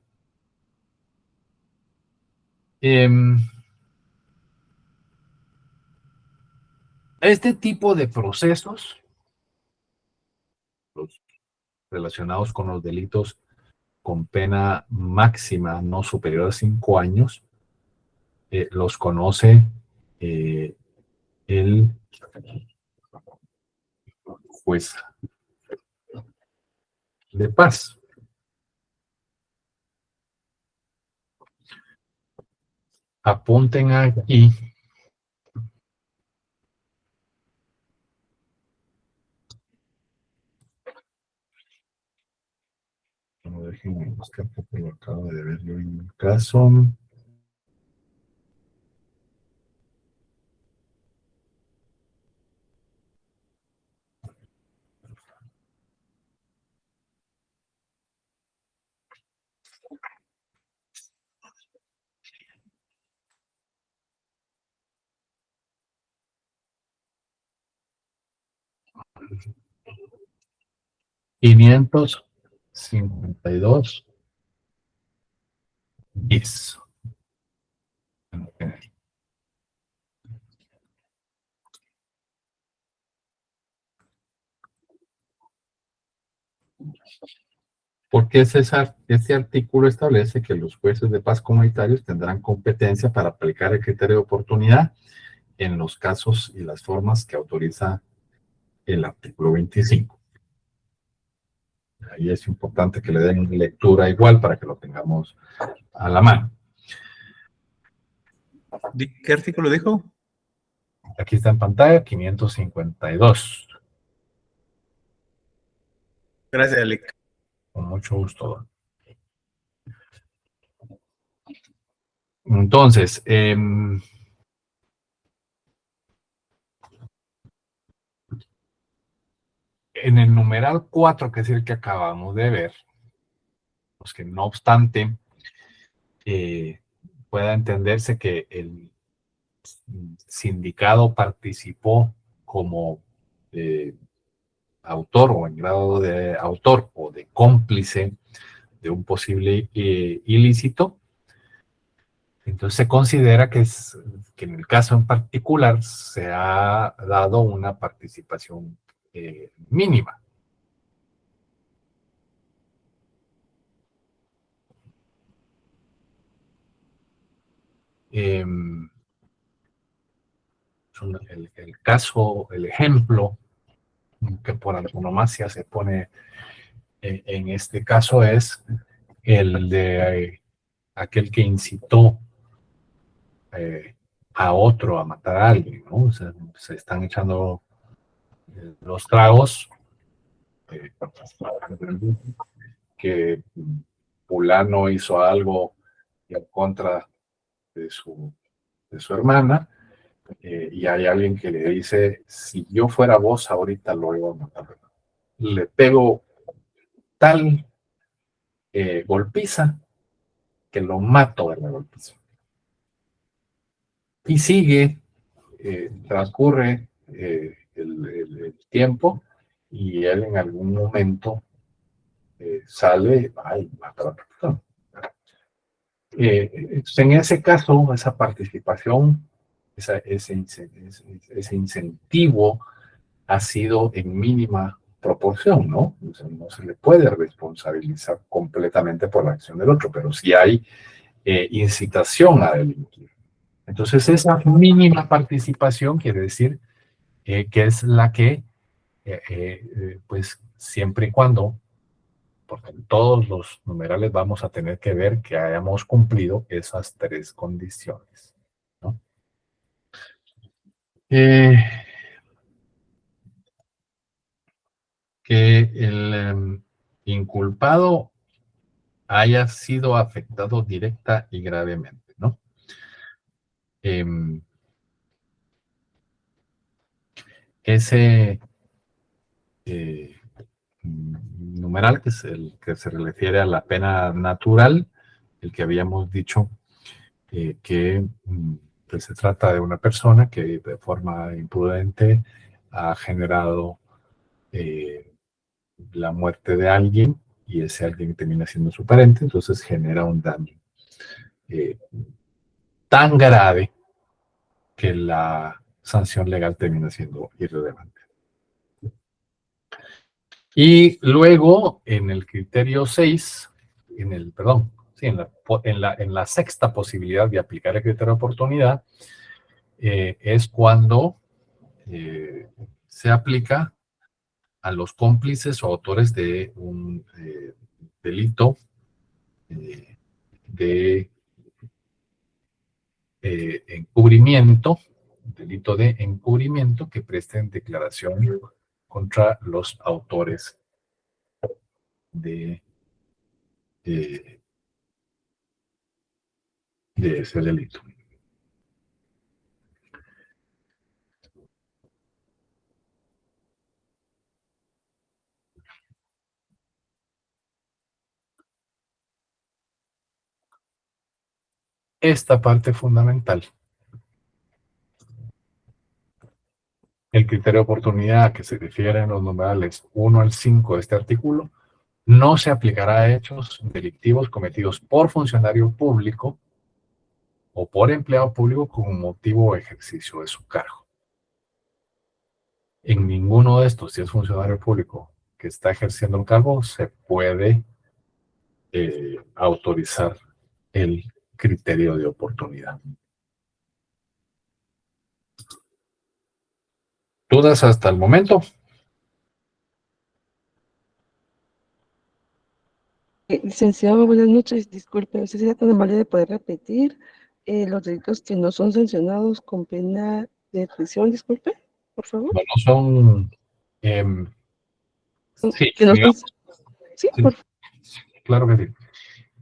Este tipo de procesos, los relacionados con los delitos con pena máxima no superior a 5 años, los conoce el juez de paz. Apunten aquí no déjenme buscar porque lo acabo de ver yo en el caso. $552 bis. Porque este artículo establece que los jueces de paz comunitarios tendrán competencia para aplicar el criterio de oportunidad en los casos y las formas que autoriza el artículo 25. Ahí es importante que le den lectura igual para que lo tengamos a la mano. ¿Qué artículo dijo? Aquí está en pantalla, 552. Gracias, Alec. Con mucho gusto. Entonces, en el numeral 4, que es el que acabamos de ver, pues que no obstante pueda entenderse que el sindicado participó como autor o en grado de autor o de cómplice de un posible ilícito, entonces se considera que en el caso en particular se ha dado una participación mínima. El caso, el ejemplo que por antonomasia se pone en este caso es el de aquel que incitó a otro a matar a alguien, ¿no? O sea, se están echando los tragos, que fulano hizo algo en contra de su hermana, y hay alguien que le dice, si yo fuera vos ahorita lo iba a matar. Le pego tal golpiza que lo mato de la golpiza. Y sigue, transcurre el tiempo y él en algún momento sale, ay, mata a la persona. En ese caso, esa participación, ese incentivo ha sido en mínima proporción, ¿no? O sea, no se le puede responsabilizar completamente por la acción del otro, pero sí hay incitación a delinquir. Entonces, esa mínima participación quiere decir que es la que, pues, siempre y cuando, porque en todos los numerales vamos a tener que ver que hayamos cumplido esas tres condiciones, ¿no? Que el inculpado haya sido afectado directa y gravemente, ¿no? Ese numeral, que es el que se refiere a la pena natural, el que habíamos dicho que pues se trata de una persona que de forma imprudente ha generado la muerte de alguien y ese alguien termina siendo su pariente, entonces genera un daño tan grave que la sanción legal termina siendo irrelevante. Y luego, en el criterio 6, en la sexta posibilidad de aplicar el criterio de oportunidad, es cuando se aplica a los cómplices o autores de un delito de encubrimiento, delito de encubrimiento, que presten declaración contra los autores de ese delito. Esta parte fundamental, el criterio de oportunidad a que se refiere en los numerales 1 al 5 de este artículo, no se aplicará a hechos delictivos cometidos por funcionario público o por empleado público con motivo o ejercicio de su cargo. En ninguno de estos, si es funcionario público que está ejerciendo el cargo, se puede autorizar el criterio de oportunidad. ¿Dudas hasta el momento? Licenciado, buenas noches. Disculpe, ¿usted sería tan amable de poder repetir los delitos que no son sancionados con pena de prisión? Disculpe, por favor. Bueno, son... sí, que no digamos, sí, sí, por favor. claro que sí.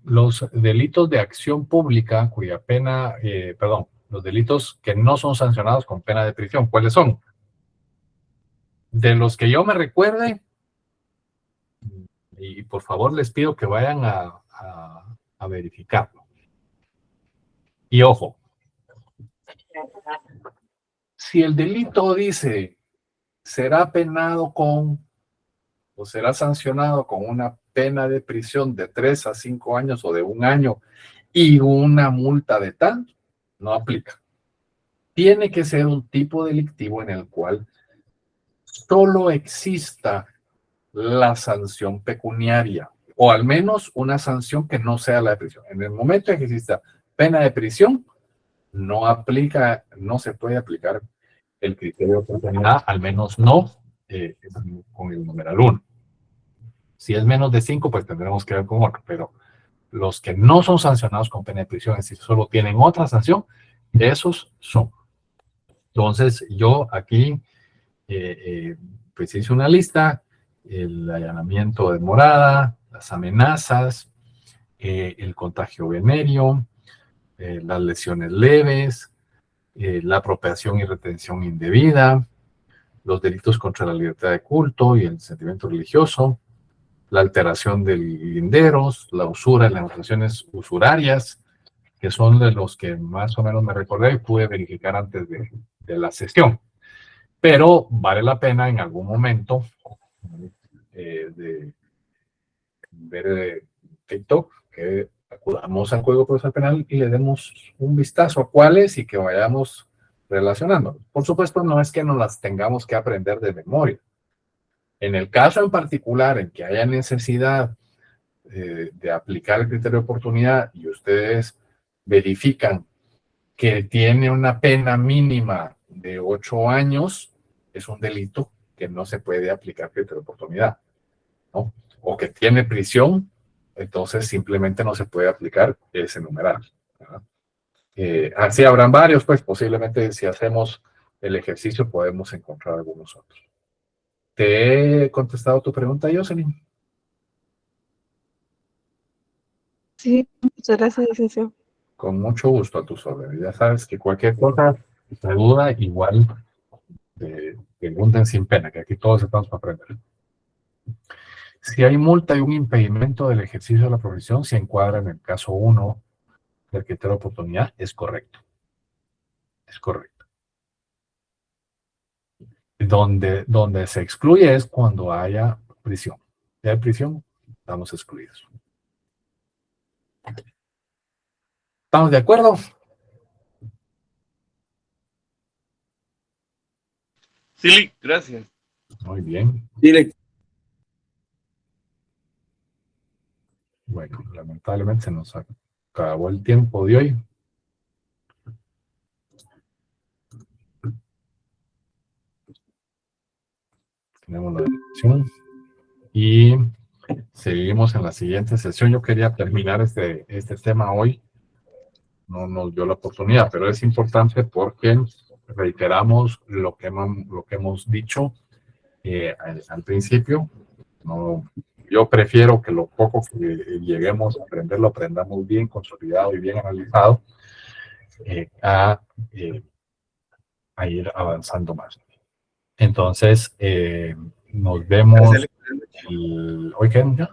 Los delitos de acción pública cuya pena, los delitos que no son sancionados con pena de prisión, ¿cuáles son? De los que yo me recuerde, y por favor les pido que vayan a verificarlo. Y ojo, si el delito dice será penado con o será sancionado con una pena de prisión de 3 a 5 años o de 1 año y una multa de tal, no aplica. Tiene que ser un tipo delictivo en el cual solo exista la sanción pecuniaria, o al menos una sanción que no sea la de prisión. En el momento en que exista pena de prisión, no aplica, no se puede aplicar el criterio de oportunidad, al menos no con el numeral 1. Si es menos de 5, pues tendremos que ver con otro, pero los que no son sancionados con pena de prisión, es decir, solo tienen otra sanción, esos son. Entonces, yo aquí pues hice una lista: el allanamiento de morada, las amenazas, el contagio venéreo, las lesiones leves, la apropiación y retención indebida, los delitos contra la libertad de culto y el sentimiento religioso, la alteración de linderos, la usura y las negociaciones usurarias, que son de los que más o menos me recordé y pude verificar antes de la sesión. Pero vale la pena en algún momento de ver TikTok, que acudamos al Código Procesal Penal y le demos un vistazo a cuáles y que vayamos relacionando. Por supuesto, no es que nos las tengamos que aprender de memoria. En el caso en particular en que haya necesidad de aplicar el criterio de oportunidad y ustedes verifican que tiene una pena mínima de 8 años, es un delito que no se puede aplicar criterio de oportunidad, ¿no? O que tiene prisión, entonces simplemente no se puede aplicar ese numeral, ¿verdad? Así habrán varios, pues posiblemente si hacemos el ejercicio podemos encontrar algunos otros. ¿Te he contestado tu pregunta, Jocelyn? Sí, muchas gracias, licenciado. Con mucho gusto, a tus órdenes. Ya sabes que cualquier cosa, la duda, igual pregunten sin pena, que aquí todos estamos para aprender. Si hay multa y un impedimento del ejercicio de la profesión, se encuadra en el caso 1 del criterio de oportunidad, es correcto. Es correcto. Donde se excluye es cuando haya prisión. Si hay prisión, estamos excluidos. ¿Estamos de acuerdo? Sí, gracias. Muy bien. Directo. Bueno, lamentablemente se nos acabó el tiempo de hoy. Tenemos la dirección y seguimos en la siguiente sesión. Yo quería terminar este tema hoy. No nos dio la oportunidad, pero es importante porque reiteramos lo que hemos dicho al principio. Yo prefiero que lo poco que lleguemos a aprender lo aprendamos bien consolidado y bien analizado a ir avanzando más. Entonces, nos vemos ¿hoy qué día?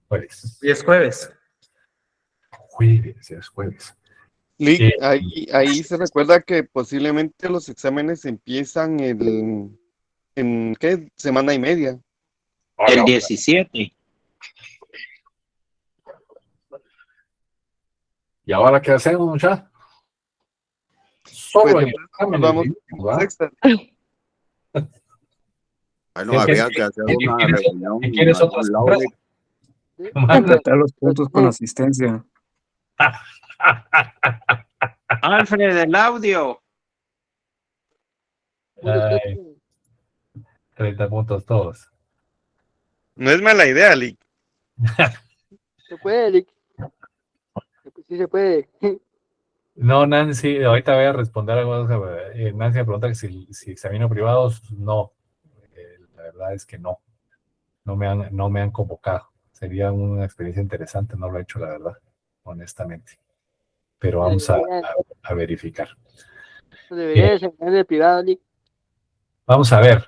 Jueves. Hoy es jueves. Jueves, es jueves. Lick, ahí se recuerda que posiblemente los exámenes empiezan en ¿qué? Semana y media. El 17. ¿Y ahora qué hacemos, muchachos? Solo Pues, en el examen. vamos, ¿verdad? sexta. Bueno, había que hacer una reunión. ¿Y quieres otra sorpresa? Completar los puntos con asistencia. Alfred, el audio. Ay, 30 puntos todos. No es mala idea, Lick. Se puede, Lick. Sí se puede. No, Nancy, ahorita voy a responder algo. Nancy me pregunta que si examino privados. No, la verdad es que no. No me han convocado. Sería una experiencia interesante, no lo he hecho, la verdad, honestamente. Pero vamos a verificar. Debería ser de privado, Lick. Vamos a ver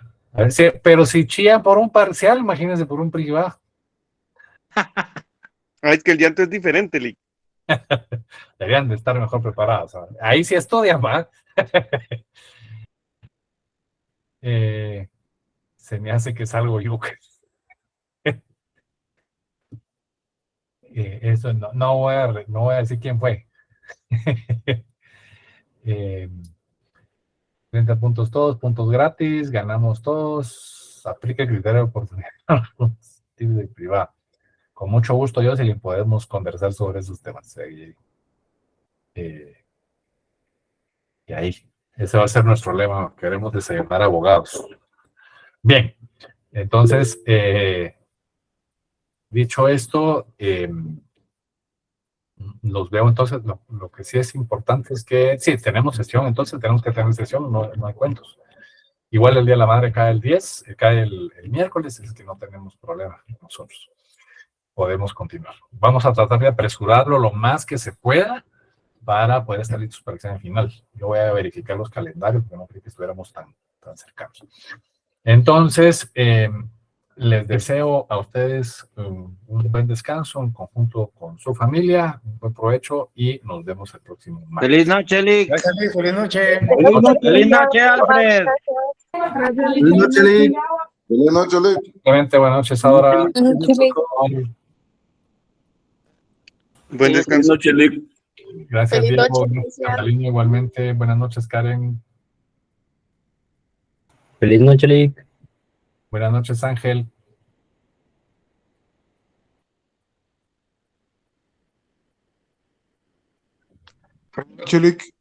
pero si chían por un parcial, imagínense por un privado. Es que el llanto es diferente, Lick. Deberían de estar mejor preparados. Ahí sí estudian, ¿va? Se me hace que salgo yo. Eso no voy a decir quién fue. 30 puntos todos, puntos gratis, ganamos todos, aplica el criterio de oportunidad de privado. Con mucho gusto, yo, si podemos conversar sobre esos temas. Y ahí, ese va a ser nuestro lema, queremos desayunar abogados. Bien, entonces, dicho esto, los veo entonces, lo que sí es importante es que, sí, tenemos sesión, entonces tenemos que tener sesión, no hay cuentos. Igual el Día de la Madre cae el 10, cae el miércoles, es que no tenemos problema nosotros. Podemos continuar. Vamos a tratar de apresurarlo lo más que se pueda para poder estar listos para el examen final. Yo voy a verificar los calendarios, porque no creí que estuviéramos tan cercanos. Entonces, les deseo a ustedes un buen descanso en conjunto con su familia, un buen provecho y nos vemos el próximo martes. Feliz noche, Lick. Gracias, Lick. Feliz noche. Feliz noche, Alfred. Feliz noche, Lick. Feliz noche, Lick. Buenas noches, ahora. Buen descanso. Buenas noches, Lick. Gracias, Feliz Diego. noche, Cristian. Catalina, igualmente. Buenas noches, Karen. Feliz noche, Lick. Buenas noches, Ángel. Feliz noche, Lick.